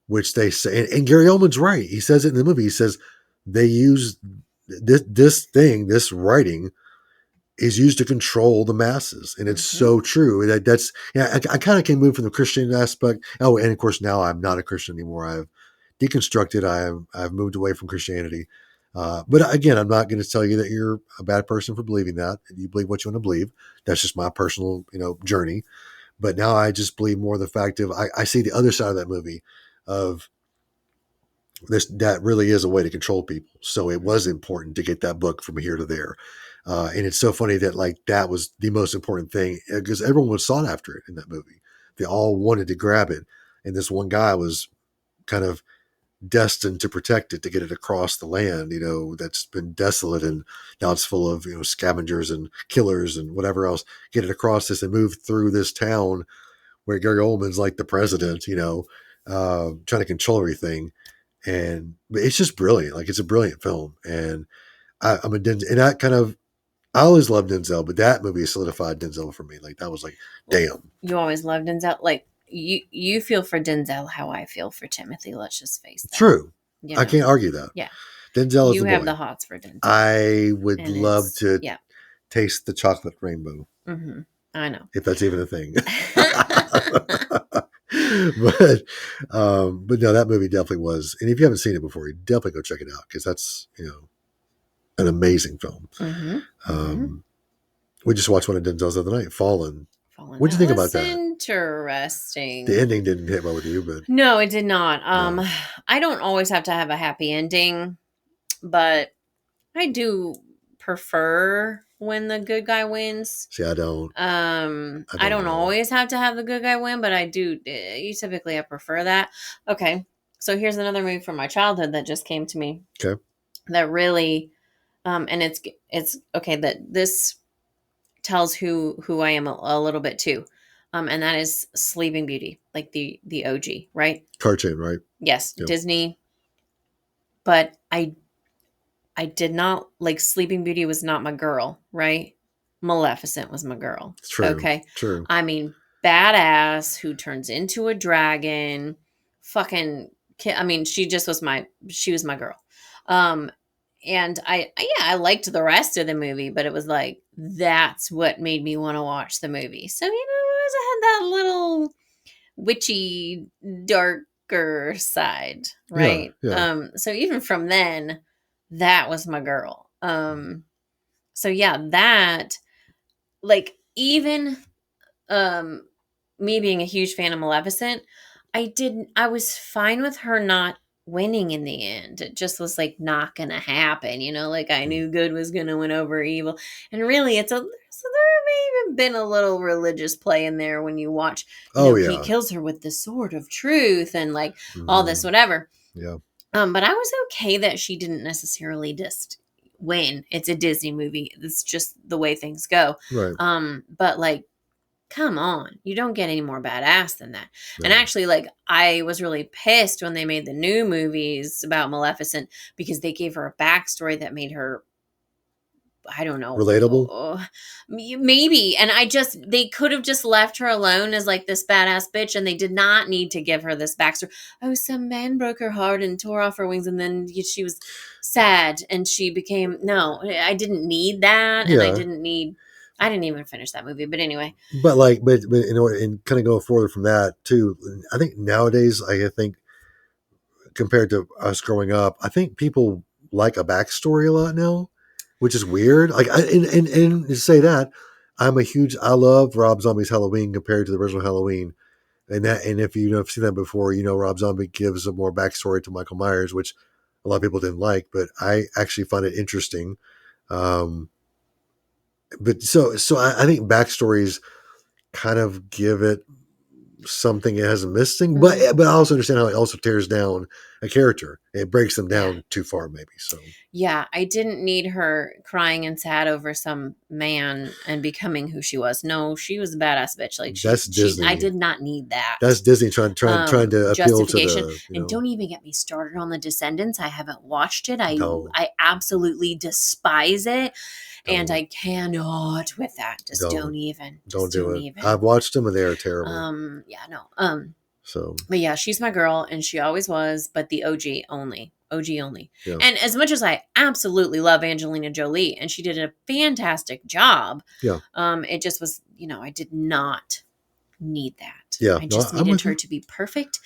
which they say, and Gary Oldman's right. He says it in the movie. He says they use this writing is used to control the masses, and it's so true. I kind of can move from the Christian aspect. Oh, and of course now I'm not a Christian anymore. I've deconstructed. I've moved away from Christianity. But again, I'm not going to tell you that you're a bad person for believing that. You believe what you want to believe. That's just my personal, journey. But now I just believe more the fact of I see the other side of that movie of this, that really is a way to control people. So it was important to get that book from here to there. And it's so funny that like that was the most important thing because everyone was sought after it in that movie. They all wanted to grab it. And this one guy was kind of destined to protect it, to get it across the land, that's been desolate and now it's full of, scavengers and killers and whatever else. Get it across this and move through this town where Gary Oldman's like the president, trying to control everything. But it's just brilliant. Like it's a brilliant film. And I'm a Denzel, and I always loved Denzel, but that movie solidified Denzel for me. Like that was like, damn. You always loved Denzel. Like you feel for Denzel how I feel for Timothy. Let's just face that. True. I can't argue that. Yeah. Denzel is you the have boy. The hots for Denzel. I would love to taste the chocolate rainbow. I know. If that's even a thing. but no, that movie definitely was. And if you haven't seen it before, you definitely go check it out because that's, an amazing film. We just watched one of Denzel's the other night, Fallen. What'd you think about that? Interesting. The ending didn't hit well with you, but no, it did not. No. I don't always have to have a happy ending, but I do prefer when the good guy wins. See, I don't. I don't always have to have the good guy win, but I do. Typically, I prefer that. Okay, so here's another movie from my childhood that just came to me. Okay. That really, and it's okay that this tells who I am a little bit too. and that is Sleeping Beauty, like the OG, right? Cartoon, right? Yes, Yep. Disney. But I did not like Sleeping Beauty was not my girl, right? Maleficent was my girl. True. Okay. True. I mean, badass who turns into a dragon, fucking I mean, she was my girl. Um and I liked the rest of the movie, but it was like that's what made me want to watch the movie. So, I had that little witchy darker side, Yeah. right? Yeah. So even from then, that was my girl. So yeah, that, like, even um me being a huge fan of Maleficent, I was fine with her not winning in the end. It just was like not gonna happen, like I knew good was gonna win over evil. And really there may have been a little religious play in there when you watch, Oh he yeah. kills her with the sword of truth and like all this, Mm-hmm. whatever. Yeah. But I was okay that she didn't necessarily just win. It's a Disney movie. It's just the way things go. Right. But like, come on, you don't get any more badass than that. No. And actually, like, I was really pissed when they made the new movies about Maleficent because they gave her a backstory that made her, I don't know, Relatable. maybe. And they could have just left her alone as like this badass bitch, and they did not need to give her this backstory. Oh, some man broke her heart and tore off her wings, and then she was sad, and she became. No, I didn't need that, and I Yeah. didn't even finish that movie. But anyway, But and kind of going forward from that too, I think nowadays, I think compared to us growing up, I think people like a backstory a lot now, which is weird. Like, and to say that, I love Rob Zombie's Halloween compared to the original Halloween, and if you have seen that before, Rob Zombie gives a more backstory to Michael Myers, which a lot of people didn't like, but I actually find it interesting. Um, but I think backstories kind of give it something it has missing, but I also understand how it also tears down a character. It breaks them down too far, maybe. So yeah, I didn't need her crying and sad over some man and becoming who she was. No, she was a badass bitch. Like that's Disney. I did not need that. That's Disney trying to appeal to justification. the And don't even get me started on the Descendants. I haven't watched it. I No. absolutely despise it. And Don't. I cannot with that. Just don't even. Just Don't do it. even. I've watched them and they are terrible. Yeah, no. So, But yeah, she's my girl and she always was, but the OG only. OG only. yeah. And as much as I absolutely love Angelina Jolie and she did a fantastic job, Yeah. It just was, I did not need that. Yeah. I just needed her to be perfect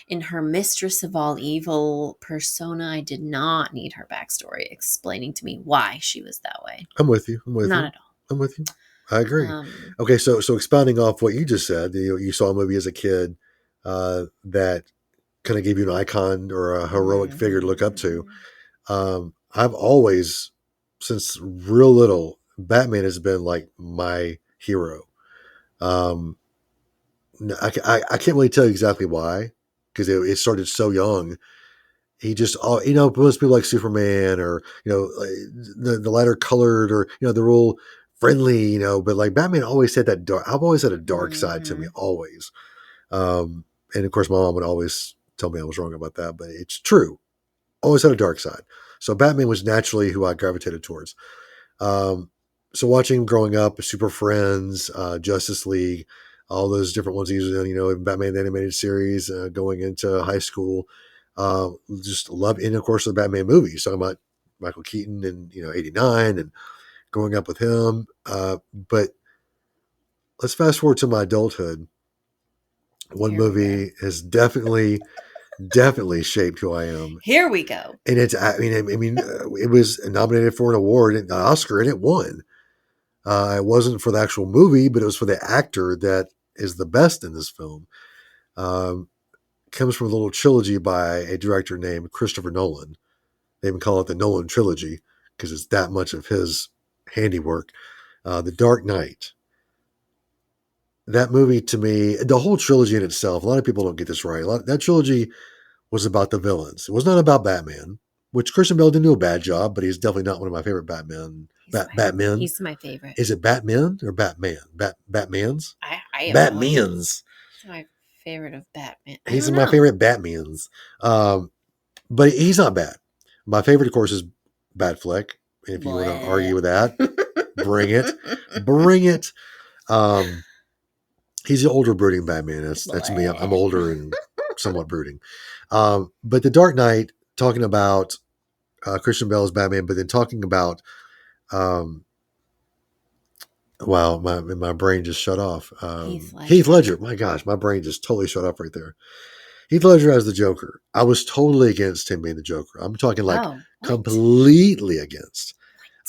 in her mistress of all evil persona. I did not need her backstory explaining to me why she was that way. I'm with you. Not at all. I'm with you. I agree. Okay, so expounding off what you just said, you saw a movie as a kid that kind of gave you an icon or a heroic figure to look up to. I've always, since real little, Batman has been like my hero. I can't really tell you exactly why, because it started so young. He just, most people like Superman or, the lighter colored or, the real friendly, but like Batman always had that dark, I've always had a dark side to me, always. And of course, my mom would always tell me I was wrong about that, but it's true. Always had a dark side. So Batman was naturally who I gravitated towards. So watching him growing up, Super Friends, Justice League, all those different ones he's in, even Batman the Animated Series, going into high school, just love, and of course the Batman movies, talking about Michael Keaton and, 89 and growing up with him. But let's fast forward to my adulthood. One movie has definitely shaped who I am. Here we go. And it's, it was nominated for an award, an Oscar, and it won. It wasn't for the actual movie, but it was for the actor that is the best in this film. Comes from a little trilogy by a director named Christopher Nolan. They even call it the Nolan trilogy because it's that much of his handiwork. The Dark Knight. That movie, to me, the whole trilogy in itself, a lot of people don't get this right. That trilogy was about the villains. It was not about Batman. which Christian Bale didn't do a bad job, but he's definitely not one of my favorite Batmen. Batman. He's my favorite. Is it Batman or Batman? Batman's? I have no idea. Batman's. He's my favorite of Batman. He's my favorite Batman's. But he's not bad. My favorite, of course, is Batfleck. If you want to argue with that, bring it. Bring it. He's the older brooding Batman. That's me. I'm older and somewhat brooding. But The Dark Knight, talking about Christian Bale's Batman, but then talking about wow, my brain just shut off. Heath Ledger. My gosh, my brain just totally shut off right there. Heath Ledger as the Joker. I was totally against him being the Joker. I'm talking like completely against.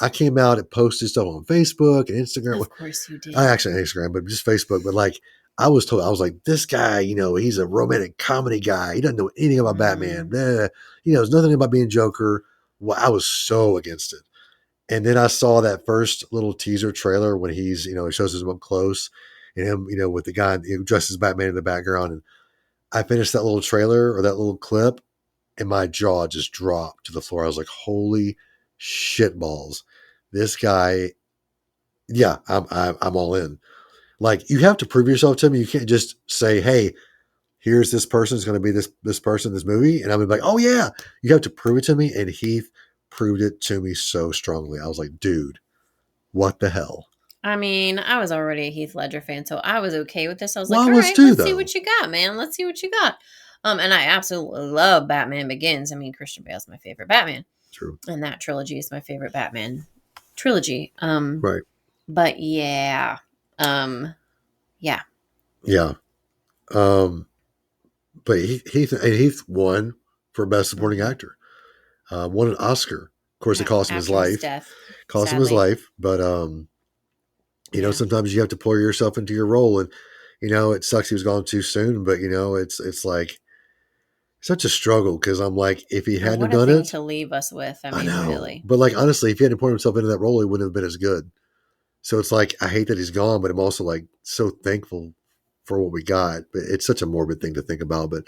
I came out and posted stuff on Facebook and Instagram. Of course you did. I actually Instagram, but just Facebook. But like I was like, this guy, he's a romantic comedy guy. He doesn't know anything about Batman. Blah. He knows nothing about being Joker. Well, I was so against it. And then I saw that first little teaser trailer when he's, he shows him up close and him, with the guy who dresses Batman in the background. And I finished that little trailer or that little clip and my jaw just dropped to the floor. I was like, holy shit balls. This guy, yeah, I'm all in. Like, you have to prove yourself to me. You can't just say, hey, here's this person is going to be this person in this movie. And I'm gonna be like, oh yeah, you have to prove it to me. And Heath proved it to me so strongly. I was like, dude, what the hell? I mean, I was already a Heath Ledger fan, so I was okay with this. I was like, all right, let's see what you got, man. Let's see what you got. And I absolutely love Batman Begins. I mean, Christian Bale's my favorite Batman. True. And that trilogy is my favorite Batman trilogy. Right. But yeah. Yeah. Yeah. But Heath won for Best Supporting Actor. Won an Oscar. Of course, it cost him his life. Cost him his life. But sometimes you have to pour yourself into your role, and it sucks he was gone too soon. But it's like such a struggle because I'm like, if he hadn't done it, to leave us with. I mean, really. But like honestly, if he hadn't poured himself into that role, he wouldn't have been as good. So it's like I hate that he's gone, but I'm also like so thankful for what we got. But it's such a morbid thing to think about. But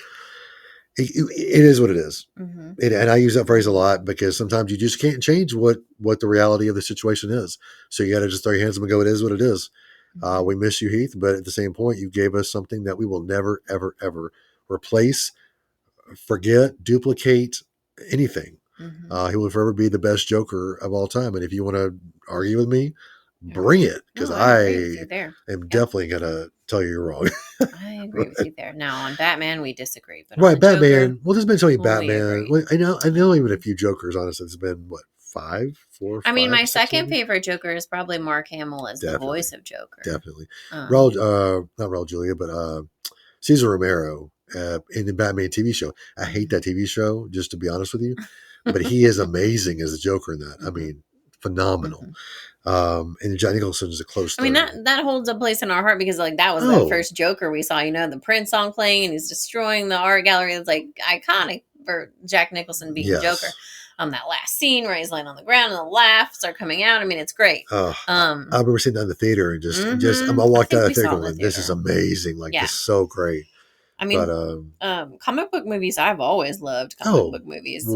it is what it is. Mm-hmm. And I use that phrase a lot because sometimes you just can't change what the reality of the situation is. So you got to just throw your hands up and go, it is what it is. Mm-hmm. We miss you, Heath, but at the same point, you gave us something that we will never, ever, ever replace, forget, duplicate, anything. Mm-hmm. He will forever be the best Joker of all time. And if you want to argue with me, bring it, because I am definitely going to tell you you're wrong. I agree with you there. Now, on Batman, we disagree. But right, Batman. Joker, well, there's been so many Batman. I know even a few Jokers, honestly. It's been, what, 4, 5? I mean, my second favorite Joker is probably Mark Hamill as the voice of Joker. Definitely. not Raul Julia, but Cesar Romero in the Batman TV show. I hate that TV show, just to be honest with you. But he is amazing as a Joker in that. I mean, phenomenal. Mm-hmm. And Jack Nicholson is a close third. I mean, that holds a place in our heart because like that was the first Joker we saw, the Prince song playing and he's destroying the art gallery. It's like iconic for Jack Nicholson being Joker. That last scene where he's laying on the ground and the laughs are coming out. I mean, it's great. I remember sitting down in the theater and I walked out of the theater going, this is amazing. Like, this is so great. I mean, comic book movies, I've always loved comic book movies.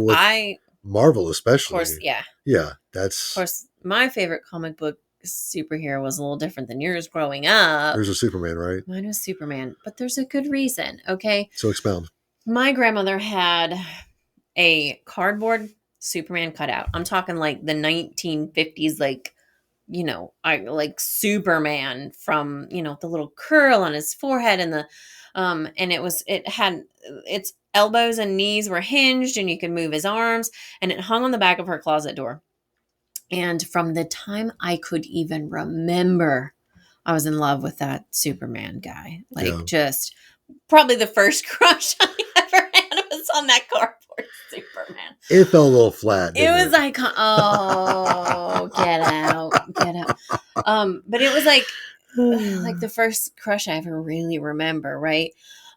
Marvel especially. Of course, yeah. Yeah, that's... Of course, my favorite comic book superhero was a little different than yours growing up. Yours was Superman, right? Mine was Superman, but there's a good reason, okay? So expound. My grandmother had a cardboard Superman cutout. I'm talking like the 1950s, like, like Superman from, the little curl on his forehead and the... and it had its elbows and knees were hinged and you could move his arms and it hung on the back of her closet door. And from the time I could even remember, I was in love with that Superman guy. Like just probably the first crush I ever had was on that cardboard Superman. It fell a little flat. It was like, oh, get out. But it was like the first crush I ever really remember, right?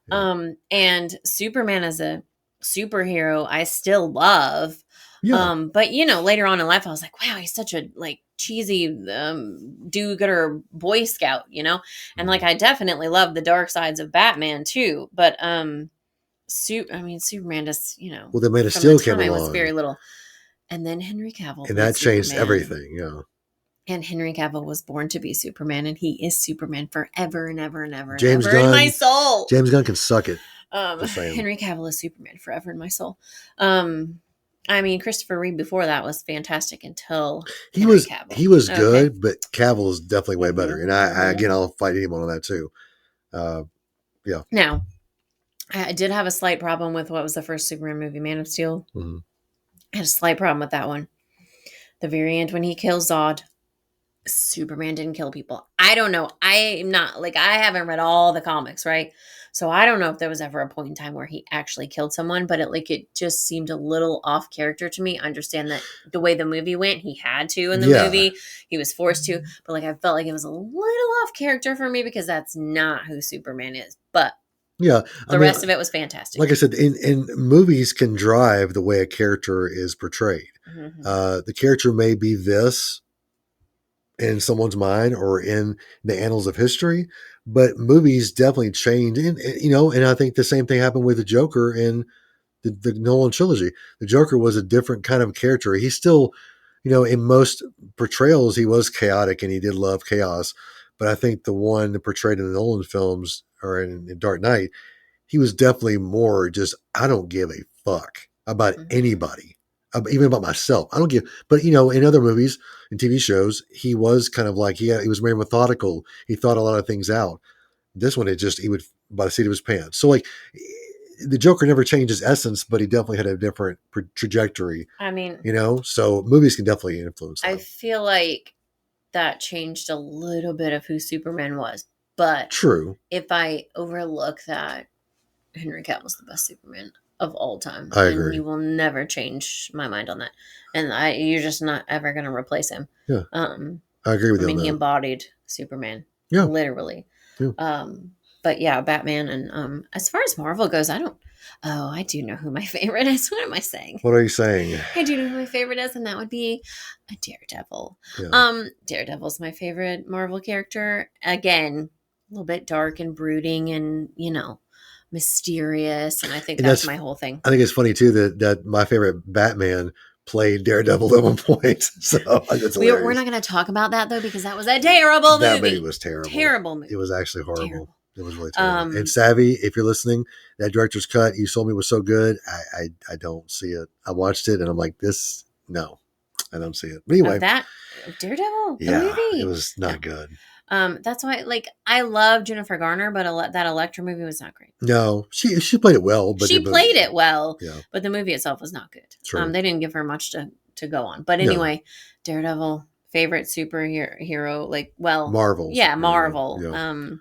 Yeah. And Superman as a superhero, I still love. Yeah. But later on in life, I was like, wow, he's such a like cheesy do-gooder Boy Scout, and like I definitely love the dark sides of Batman too. But Superman just, Well, the Man of from the Steel time came I was along, very little. And then Henry Cavill and played that changed Superman. everything. Yeah. And Henry Cavill was born to be Superman, and he is Superman forever and ever and ever and James ever in my Gunn. soul. James Gunn can suck it. Just saying. Henry Cavill is Superman forever in my soul. Christopher Reeve before that was fantastic until He was Cavill. he was good, but Cavill is definitely way better. And I again, I'll fight anyone on that too. Yeah. Now, I did have a slight problem with what was the first Superman movie, Man of Steel. Mm-hmm. I had a slight problem with that one. The very end when he kills Zod, Superman didn't kill people. I don't know. I'm not like, I haven't read all the comics, right? So I don't know if there was ever a point in time where he actually killed someone, but it just seemed a little off character to me. I understand that the way the movie went, he had to in the movie. He was forced to, but I felt like it was a little off character for me because that's not who Superman is. But the rest of it was fantastic. Like I said, in movies can drive the way a character is portrayed. Mm-hmm. The character may be this in someone's mind or in the annals of history, but movies definitely change. And I think the same thing happened with the Joker in the Nolan trilogy. The Joker was a different kind of character. He's still, in most portrayals, he was chaotic and he did love chaos. But I think the one portrayed in the Nolan films or in Dark Knight, he was definitely more just, I don't give a fuck about anybody, even about myself. I don't give, but in other movies and TV shows, he was kind of like, he was very methodical. He thought a lot of things out. This one, he would by the seat of his pants. So like the Joker never changed his essence, but he definitely had a different trajectory. So movies can definitely influence that. I feel like that changed a little bit of who Superman was, but true. If I overlook that, Henry Cavill's the best Superman of all time. I agree. And you will never change my mind on that. And you're just not ever going to replace him. Yeah. I agree with you. He embodied Superman. Yeah. Literally. Yeah. But yeah, Batman. And as far as Marvel goes, I do know who my favorite is. What am I saying? What are you saying? I do know who my favorite is, and that would be a Daredevil. Yeah. Daredevil's my favorite Marvel character. Again, a little bit dark and brooding and, mysterious. And I think that's my whole thing. I think it's funny too that my favorite Batman played Daredevil at one point. So we're not going to talk about that though, because that was a terrible movie. That movie was terrible. Terrible movie. It was actually horrible. Terrible. It was really terrible. And Savvy, if you're listening, that director's cut you told me was so good. I don't see it. I watched it and I'm like, no, I don't see it. But anyway, that Daredevil, the movie, it was not good. That's why, I love Jennifer Garner, but that Elektra movie was not great. No, she played it well, but she played it well. Yeah. But the movie itself was not good. True. They didn't give her much to go on. But anyway, Daredevil, favorite superhero, Marvel. Yeah, Marvel. Yeah.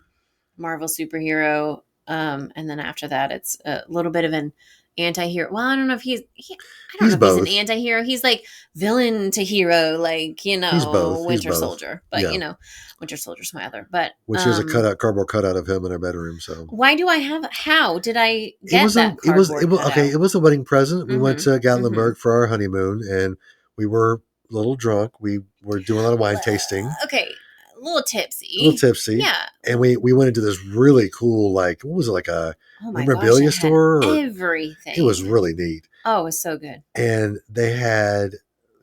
Marvel superhero. And then after that, it's a little bit of an anti-hero. Well, I don't know if he's an anti-hero. He's like villain to hero, he's both. Winter Soldier. But Winter Soldier's my other. But which is a cardboard cutout of him in our bedroom. So why do I have? How did I get that? It was a wedding present. We went to Gatlinburg for our honeymoon, and we were a little drunk. We were doing a lot of wine tasting. Okay. A little tipsy. Yeah. And we went into this really cool, what was it, like a memorabilia store? Everything. It was really neat. Oh, it was so good. And they had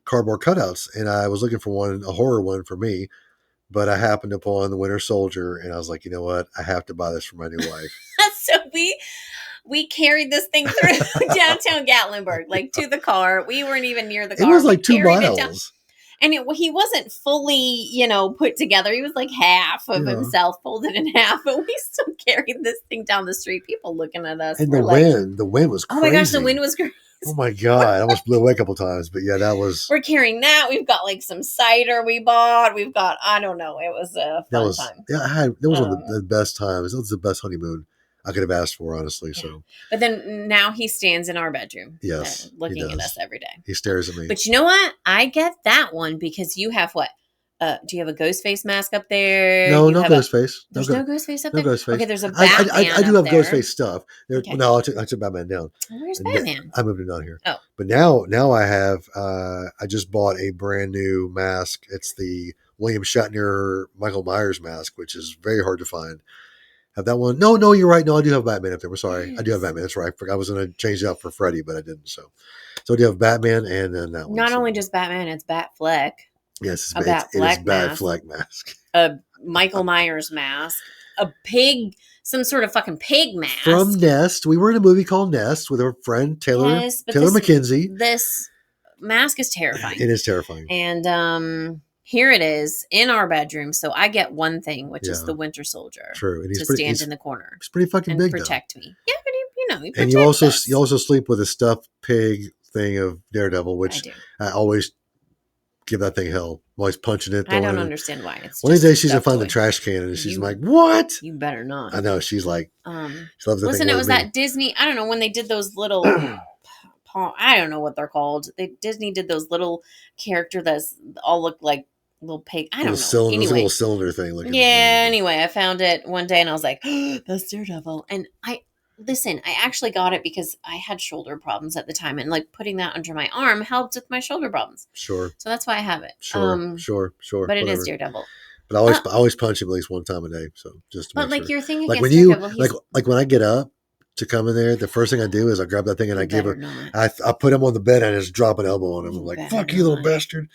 cardboard cutouts, and I was looking for a horror one for me, but I happened upon the Winter Soldier, and I was like, you know what? I have to buy this for my new wife. So we carried this thing through downtown Gatlinburg, to the car. We weren't even near the car. It was like 2 miles. And he wasn't fully, put together. He was like half of himself, folded in half. But we still carried this thing down the street. People looking at us. And the wind was crazy. Oh my gosh, the wind was crazy. Oh my God, I almost blew away a couple times. But yeah, that was. We're carrying that. We've got some cider we bought. We've got, I don't know. It was a fun time. Yeah, that was one of the best times. That was the best honeymoon I could have asked for, honestly. Yeah. So, but then now he stands in our bedroom, looking at us every day. He stares at me. But you know what? I get that one because you have what? Do you have a ghost face mask up there? No, no ghost face. There's no ghost face up there. No ghost face. Okay, there's a Batman. I do have ghost face stuff. Okay. No, I took Batman down. Where's Batman? I moved him down here. Oh, but now I have. I just bought a brand new mask. It's the William Shatner Michael Myers mask, which is very hard to find. have that one. No, you're right. No, I do have Batman up there. We're sorry. Yes. I do have Batman. That's right. I forgot I was going to change it out for Freddy, but I didn't. So I do have Batman and then that one. Not only just Batman, it's Batfleck. Yes, it is Batfleck mask. A Michael Myers mask. A pig, some sort of fucking pig mask. From Nest. We were in a movie called Nest with our friend Taylor McKenzie. This mask is terrifying. It is terrifying. And here it is in our bedroom. So I get one thing, which is the Winter Soldier. True. And to stand in the corner. It's pretty fucking big, protect me. Yeah, but he and you also sleep with a stuffed pig thing of Daredevil, which I always give that thing hell. I'm always punching it. I don't understand why. It's one of these days she's gonna find the trash can and she's like, "What? You better not." I know. She's like, she loves the listen, thing it was that Disney. I don't know when they did those little. I don't know what they're called. Disney did those little character that's all look like little pig. I don't know. Anyway, a little cylinder thing. Anyway, I found it one day and I was like, oh, "That's Daredevil." And I actually got it because I had shoulder problems at the time, and like putting that under my arm helped with my shoulder problems. Sure. So that's why I have it. Sure. But it is Daredevil. But I always punch him at least one time a day. So just. But like sure. your thing against Daredevil, like when I get up to come in there, the first thing I do is I grab that thing and I give her. I put him on the bed and I just drop an elbow on him. I'm like, "Fuck you, little bastard."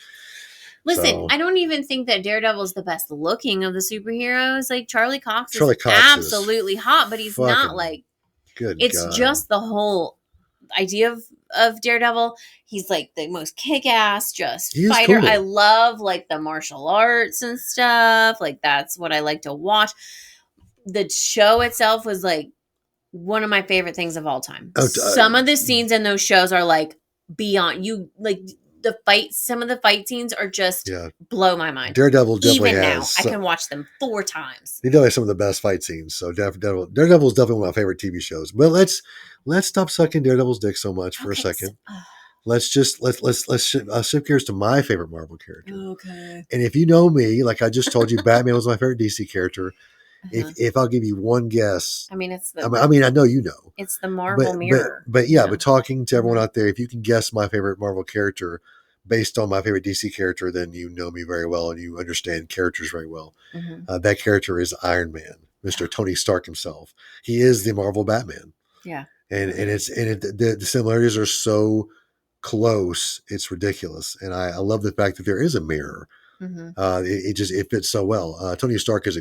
Listen, I don't even think that Daredevil is the best looking of the superheroes. Like Charlie Cox is absolutely hot, but he's not like. It's just the whole idea of Daredevil. He's like the most kick-ass fighter. Cool. I love like the martial arts and stuff. Like that's what I like to watch. The show itself was like one of my favorite things of all time. Some of the scenes in those shows are like beyond you. Like the fight, some of the fight scenes are just blow my mind. Daredevil definitely even now, I can watch them 4 times. He definitely has some of the best fight scenes. So Daredevil is definitely one of my favorite TV shows. But let's stop sucking Daredevil's dick so much for a second. Let's shift gears to my favorite Marvel character. Okay. And if you know me, like I just told you, Batman was my favorite DC character. If I'll give you one guess, I mean, it's I know you know. It's the Marvel mirror. But talking to everyone out there, if you can guess my favorite Marvel character based on my favorite DC character, then you know me very well and you understand characters very well. That character is Iron Man, Mr. Tony Stark himself. He is the Marvel Batman. Yeah. And the similarities are so close, it's ridiculous. And I love the fact that there is a mirror. It fits so well. Tony Stark is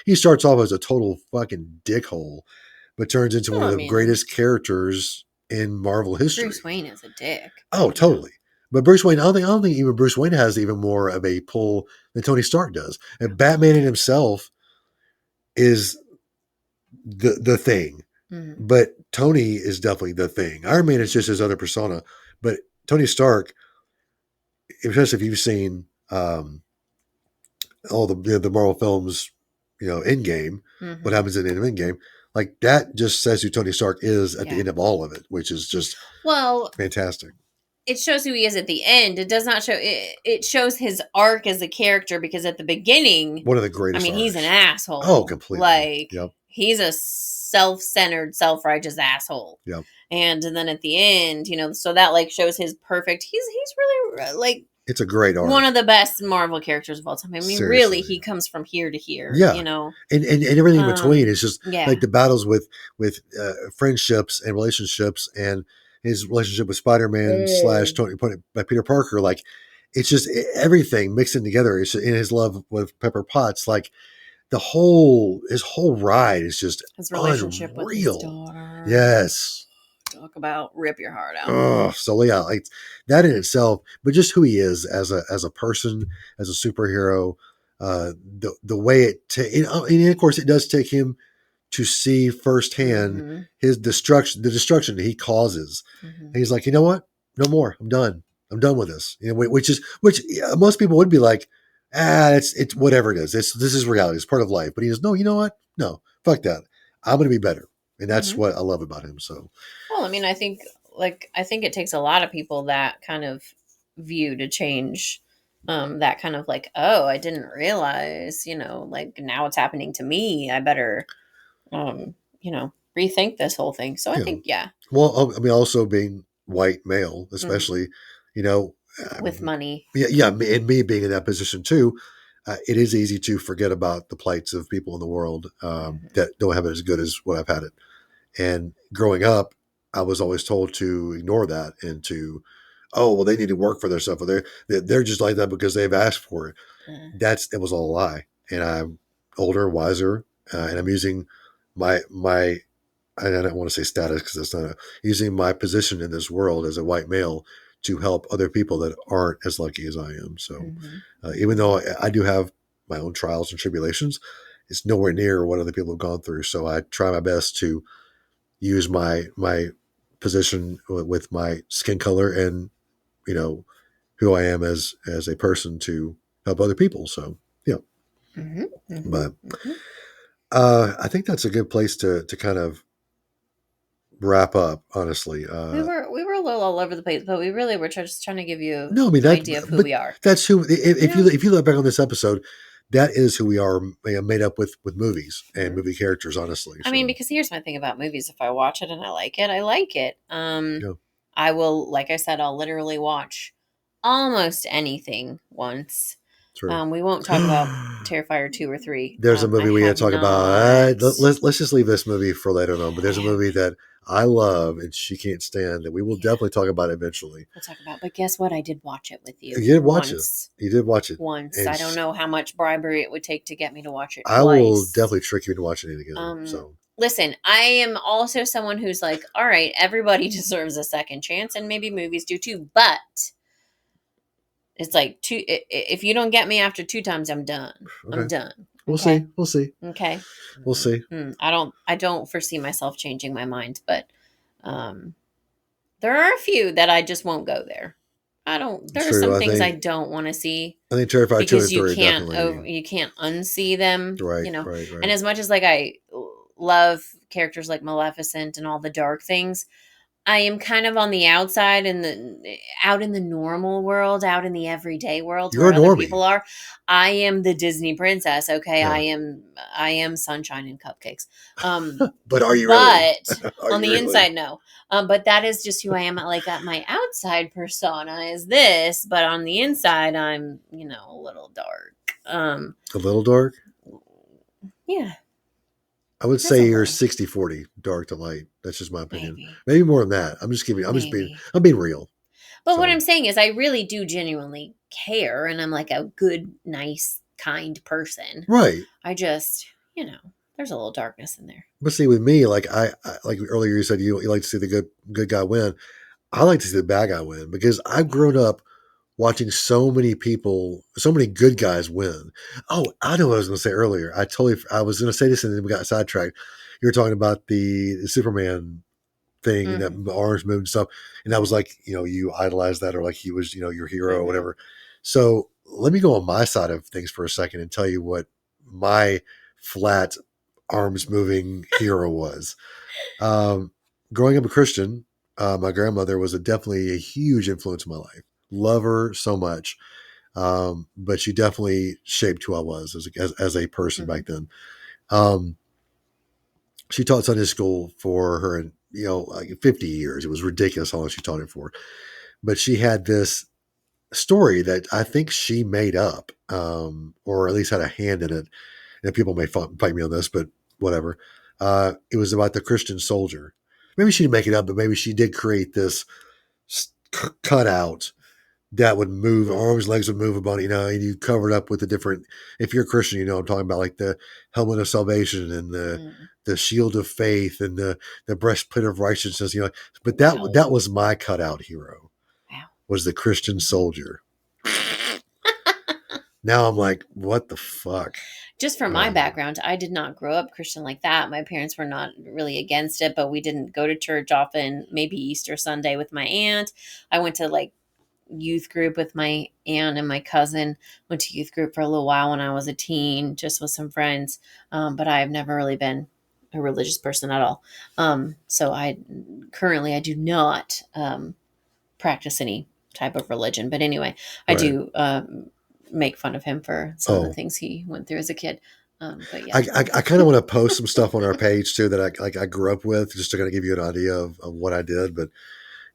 he starts off as a total fucking dickhole, but turns into one of the greatest characters in Marvel history. Bruce Wayne is a dick. Oh, totally. But Bruce Wayne, I don't think even Bruce Wayne has even more of a pull than Tony Stark does. And Batman in himself is the thing. But Tony is definitely the thing. Iron Man is just his other persona. But Tony Stark, especially if you've seen all the Marvel films, Endgame, what happens in Endgame, like that just says who Tony Stark is at the end of all of it, which is just fantastic. It shows who he is at the end. It does not show it shows his arc as a character, because at the beginning, one of the greatest. I mean, he's an asshole. Oh, completely. Like he's a self-centered, self-righteous asshole. Yep. And then at the end, so that like shows his perfect. He's really like. It's a great arc. One of the best Marvel characters of all time. I mean, Seriously. Really, he comes from here to here. Yeah. And everything in between is just like the battles with friendships and relationships, and his relationship with Spider-Man / Tony by Peter Parker. Like, it's just everything mixing together. It's in his love with Pepper Potts. Like, his whole ride is just his relationship unreal. With his daughter. Yes. Talk about rip your heart out. Oh, so yeah, like that in itself, but just who he is as a person, as a superhero, the way and of course it does take him to see firsthand the destruction that he causes. And he's like, you know what? No more. I'm done with this. Which most people would be like, it's whatever it is. This is reality. It's part of life. But he goes, no, you know what? No, fuck that. I'm going to be better. And that's what I love about him. So, well, I mean, I think it takes a lot of people that kind of view to change, that kind of like, oh, I didn't realize, like now it's happening to me. I better, rethink this whole thing. So I think, yeah. Well, I mean, also being white male, especially, with money. Yeah. And me being in that position too. it is easy to forget about the plights of people in the world that don't have it as good as what I've had it. And growing up, I was always told to ignore that and to, oh, well, they need to work for their stuff. Or they're just like that because they've asked for it. It was all a lie. And I'm older, wiser, and I'm using my I don't want to say status because that's not using my position in this world as a white male to help other people that aren't as lucky as I am. So even though I do have my own trials and tribulations, it's nowhere near what other people have gone through. So I try my best to use my position with my skin color and who I am as a person to help other people. So yeah, but I think that's a good place to kind of wrap up. Honestly, we were a little all over the place, but we really were just trying to give you no, I mean an idea of who we are. That's who. If you look back on this episode, that is who we are, made up with movies and movie characters. Honestly, I mean, because here's my thing about movies: if I watch it and I like it, I like it. I will, like I said, I'll literally watch almost anything once. We won't talk about Terrifier 2 or 3. There's a movie we had to talk about. Let's just leave this movie for later on. But there's a movie that I love and she can't stand that we will definitely talk about eventually. We'll talk about. But guess what? I did watch it with you. You did watch it. You did watch it once. And I don't know how much bribery it would take to get me to watch it twice. I will definitely trick you into watching it again. Listen, I am also someone who's like, all right, everybody deserves a second chance, and maybe movies do too. But it's like if you don't get me after 2 times, I'm done. Okay. I'm done. We'll see. We'll see. Okay. We'll see. I don't foresee myself changing my mind, but there are a few that I just won't go there. There are some things I don't want to see. I think Terrifier 2 and 3 you can't unsee them. Right. Right. And as much as like I love characters like Maleficent and all the dark things, I am kind of on the outside out in the normal world, out in the everyday world where other people are. I am the Disney princess. Okay. Yeah. I am sunshine and cupcakes. But are you really? On the inside, no. But that is just who I am. Like my outside persona is this, but on the inside, I'm, a little dark. A little dark? Yeah. I would say you're 60-40 dark to light. That's just my opinion. Maybe more than that. I'm being real. But what I'm saying is I really do genuinely care, and I'm like a good, nice, kind person. Right. I just, there's a little darkness in there. But see, with me, like I like earlier you said you like to see the good guy win. I like to see the bad guy win because I've grown up watching so many good guys win. Oh, I know what I was going to say earlier. I was going to say this and then we got sidetracked. You were talking about the Superman thing and that arms moved and stuff. And I was like, you idolized that or like he was, your hero or whatever. So let me go on my side of things for a second and tell you what my flat arms moving hero was. Growing up a Christian, my grandmother was definitely a huge influence in my life. Love her so much. But she definitely shaped who I was as a person back then. She taught Sunday school for her, like 50 years. It was ridiculous how long she taught it for. But she had this story that I think she made up, or at least had a hand in it. And people may fight me on this, but whatever. It was about the Christian soldier. Maybe she didn't make it up, but maybe she did create this cutout that would move, arms, legs would move about, and you cover it up with the different, if you're a Christian, I'm talking about like the helmet of salvation and the shield of faith and the breastplate of righteousness, but that was my cutout hero. Wow. Was the Christian soldier. Now I'm like, what the fuck? Just from my background, I did not grow up Christian like that. My parents were not really against it, but we didn't go to church often, maybe Easter Sunday with my aunt. I went to like youth group with my aunt and my cousin. Went to youth group for a little while when I was a teen, just with some friends. But I've never really been a religious person at all. So I do not practice any type of religion. But anyway, I do make fun of him for some of the things he went through as a kid. But yeah, I kind of want to post some stuff on our page too that I grew up with, just to kind of give you an idea of what I did. But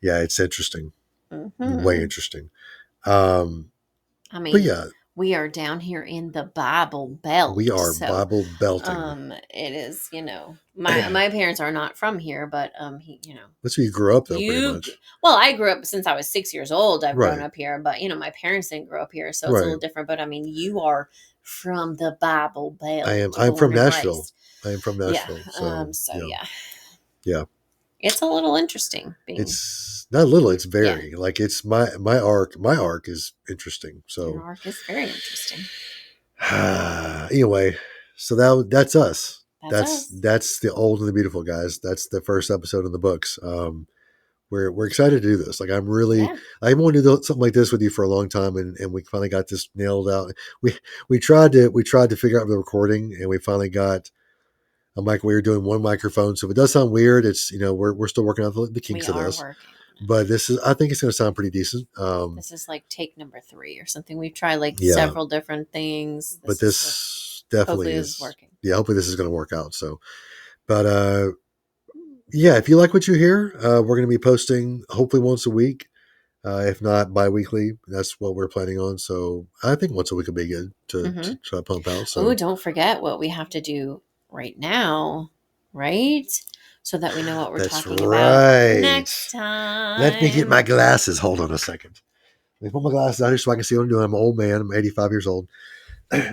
yeah, it's interesting. Way interesting. I mean, but yeah, we are down here in the Bible Belt. We are so, Bible belting. It is, my parents are not from here, but That's where you grew up, though, pretty much. Well, I grew up since I was 6 years old. I've grown Right. up here, but my parents didn't grow up here, so it's a Right. little different. But I mean, you are from the Bible Belt. I'm from born and Nashville. raised. I am from Nashville. Yeah. Yeah. Yeah. It's a little interesting. It's not little. It's very like it's my arc. My arc is interesting. So Your arc is very interesting. Anyway, so that's us. That's us. That's the Old and the Beautiful, guys. That's the first episode in the books. We're excited to do this. Like I'm really, I wanted to do something like this with you for a long time, and we finally got this nailed out. We tried to figure out the recording, and we finally got a mic. We were doing one microphone, so if it does sound weird, it's we're still working out the kinks of this. But I think it's going to sound pretty decent. This is like take number 3 or something. We've tried several different things. This definitely is working. Yeah, hopefully this is going to work out. So, but yeah, if you like what you hear, we're going to be posting hopefully once a week, if not bi-weekly. That's what we're planning on. So I think once a week would be good to try to pump out. So don't forget what we have to do right now, right? So that we know what we're talking about next time. Let me get my glasses. Hold on a second. Let me put my glasses out here so I can see what I'm doing. I'm an old man. I'm 85 years old.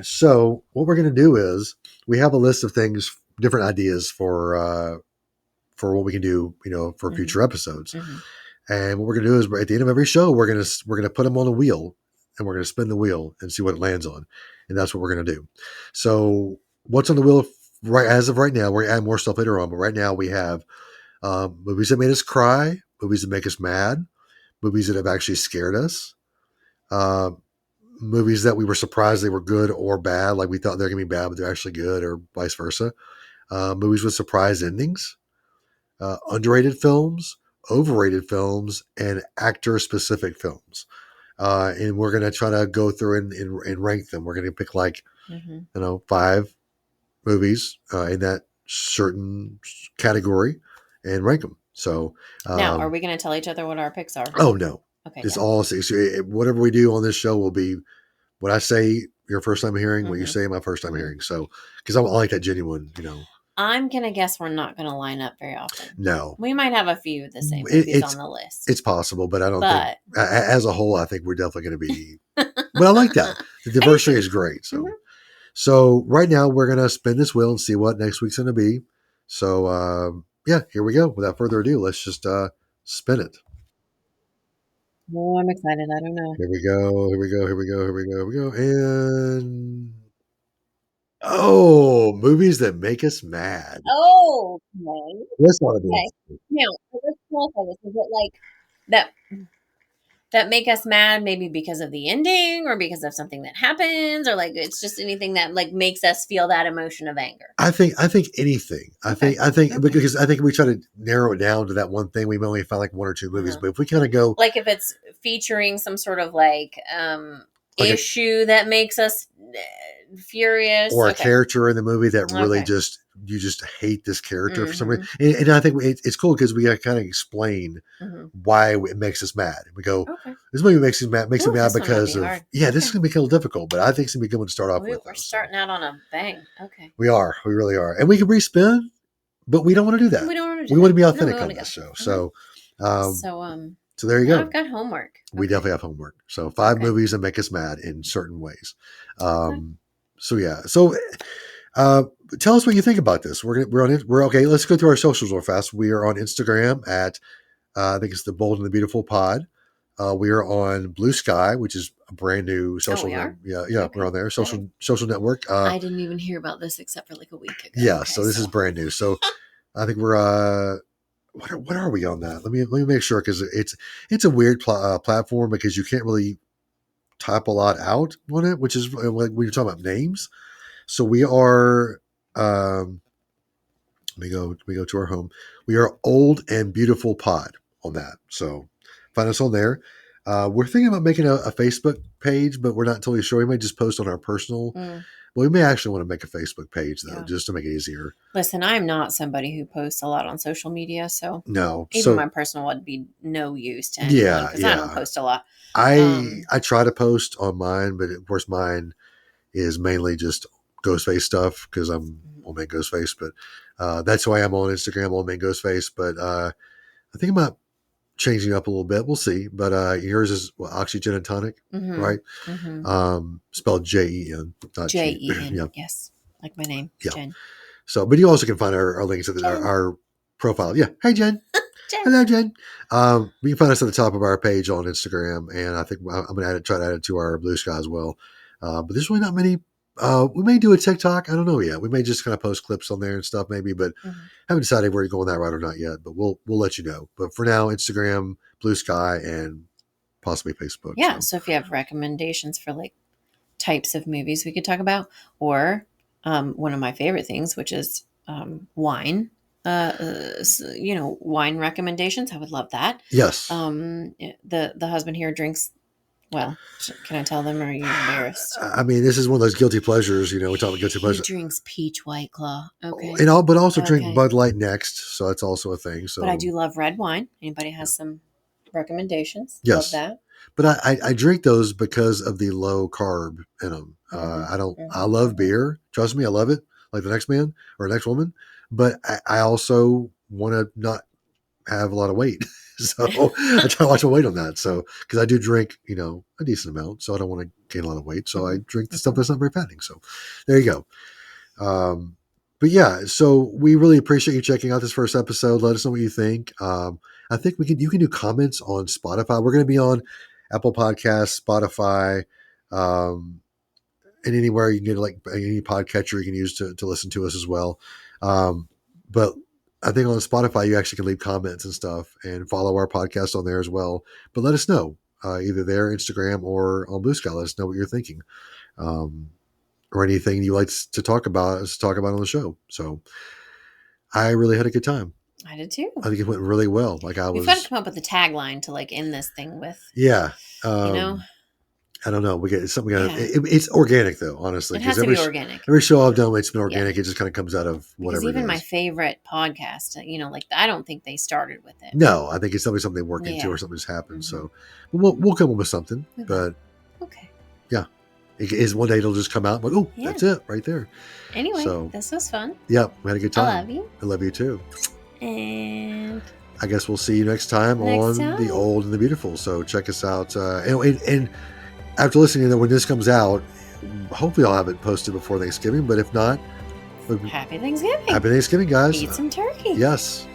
So what we're going to do is we have a list of things, different ideas for what we can do, for future episodes. And what we're going to do is at the end of every show, we're going to put them on a wheel, and we're going to spin the wheel and see what it lands on. And that's what we're going to do. So what's on the wheel right as of right now? We're going to add more stuff later on, but right now we have movies that made us cry, movies that make us mad, movies that have actually scared us, movies that we were surprised they were good or bad, like we thought they're going to be bad, but they're actually good, or vice versa. Movies with surprise endings, underrated films, overrated films, and actor-specific films. And we're going to try to go through and rank them. We're going to pick 5 movies in that certain category and rank them. So now, are we going to tell each other what our picks are? Oh, no. Okay. It's all whatever we do on this show will be what I say your first time hearing, what you say my first time hearing. So, because I like that genuine, I'm going to guess we're not going to line up very often. No. We might have a few of the same movies on the list. It's possible, but I don't think, as a whole, I think we're definitely going to be, but I like that. The diversity is great. So, so right now we're going to spin this wheel and see what next week's going to be. So, yeah, here we go. Without further ado, let's just spin it. Oh, I'm excited. I don't know. Here we go. And movies that make us mad. Oh, okay. Let's not do this. Now, let's qualify this. Is it like that make us mad maybe because of the ending or because of something that happens, or it's just anything that makes us feel that emotion of anger? I think anything. I think because I think we try to narrow it down to that one thing. We may only find 1 or 2 movies, but if we kind of go if it's featuring some sort of issue that makes us furious, or a character in the movie that really you just hate this character for some reason. And I think it's cool because we got to kind of explain why it makes us mad. We go, this movie makes us mad because of this is gonna be a little difficult, but I think it's gonna be a good one to start off with. We're starting out on a bang. Okay, we really are, and we can respin, but we don't want to do that. We don't want to. We want to be authentic on this show. So, so there you go. I've got homework. We definitely have homework. So 5 movies that make us mad in certain ways. So yeah. So tell us what you think about this. We're okay. Let's go through our socials real fast. We are on Instagram at I think it's the Bold and the Beautiful Pod. We are on Bluesky, which is a brand new social. We're on there. Social network. I didn't even hear about this except for a week ago. Yeah. So this is brand new. So I think we're what are we on that? Let me make sure, because it's a weird platform because you can't really type a lot out on it, which is when you're talking about names. So we are. Let me go to our home. We are Old and Beautiful Pod on that. So find us on there. We're thinking about making a Facebook page, but we're not totally sure. We might just post on our personal But we may actually want to make a Facebook page though, just to make it easier. Listen, I'm not somebody who posts a lot on social media, so no, even my personal would be no use to anyone because I don't post a lot. I try to post on mine, but of course mine is mainly just Ghostface stuff because I'm on main Ghostface. But that's why I'm on Instagram on main Ghostface. But I think I'm about changing up a little bit. We'll see. But yours is Oxygen and Tonic, right? Spelled Jen, not Jen. Yep. Yes, like my name, Jen. So, but you also can find our links at our profile. Yeah. Hey, Jen. Jen. Hello, Jen. You can find us at the top of our page on Instagram, and I think I'm going to try to add it to our Bluesky as well. But there's really not many. We may do a TikTok. I don't know yet. We may just kind of post clips on there and stuff, maybe, but haven't decided where you're going that route or not yet. But we'll let you know. But for now, Instagram, Bluesky, and possibly Facebook. Yeah. So if you have recommendations for like types of movies we could talk about, or one of my favorite things, which is wine. Wine recommendations. I would love that. Yes. The husband here drinks. Well, can I tell them, or are you embarrassed? I mean, this is one of those guilty pleasures. We talk about guilty pleasures. He drinks peach White Claw. Okay. But also drink Bud Light next, so that's also a thing. So, but I do love red wine. Anybody has some recommendations? Yes. Love that. But I drink those because of the low carb in them. I love beer. Trust me, I love it. Like the next man or next woman. But I also want to not have a lot of weight. So I try to watch my weight on that. So, because I do drink, a decent amount. So I don't want to gain a lot of weight. So I drink the stuff that's not very fattening. So there you go. But yeah, so we really appreciate you checking out this first episode. Let us know what you think. I think you can do comments on Spotify. We're going to be on Apple Podcasts, Spotify, and anywhere you can get like any podcatcher you can use to listen to us as well. But I think on Spotify, you actually can leave comments and stuff and follow our podcast on there as well. But let us know either there, Instagram, or on Bluesky. Let us know what you're thinking, or anything you like to talk about on the show. So I really had a good time. I did too. I think it went really well. We've got to come up with a tagline to like end this thing with. Yeah. I don't know. It's something. It's organic though, honestly. It has to be organic. Every show I've done, it's been organic. Yeah. It just kind of comes out of whatever. Because even my favorite podcast, I don't think they started with it. No, I think it's something they work into or something just happened. So we'll come up with something. But okay. Yeah, it is one day it'll just come out. But that's it right there. Anyway, this was fun. Yeah, we had a good time. I love you. I love you too. And I guess we'll see you next time on The Old and the Beautiful. So check us out. And after listening to when this comes out, hopefully I'll have it posted before Thanksgiving. But if not, Happy Thanksgiving. Happy Thanksgiving, guys. Eat some turkey. Yes.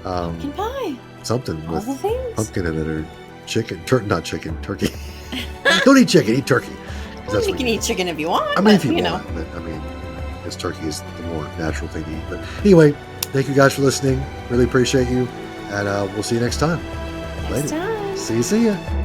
Pumpkin pie. Something all with the things. Pumpkin in it or chicken. Not chicken, turkey. Don't eat chicken, eat turkey. You can eat chicken if you want. I mean, if you want. But because turkey is the more natural thing to eat. But anyway, thank you guys for listening. Really appreciate you. And we'll see you next time. Next time. See ya.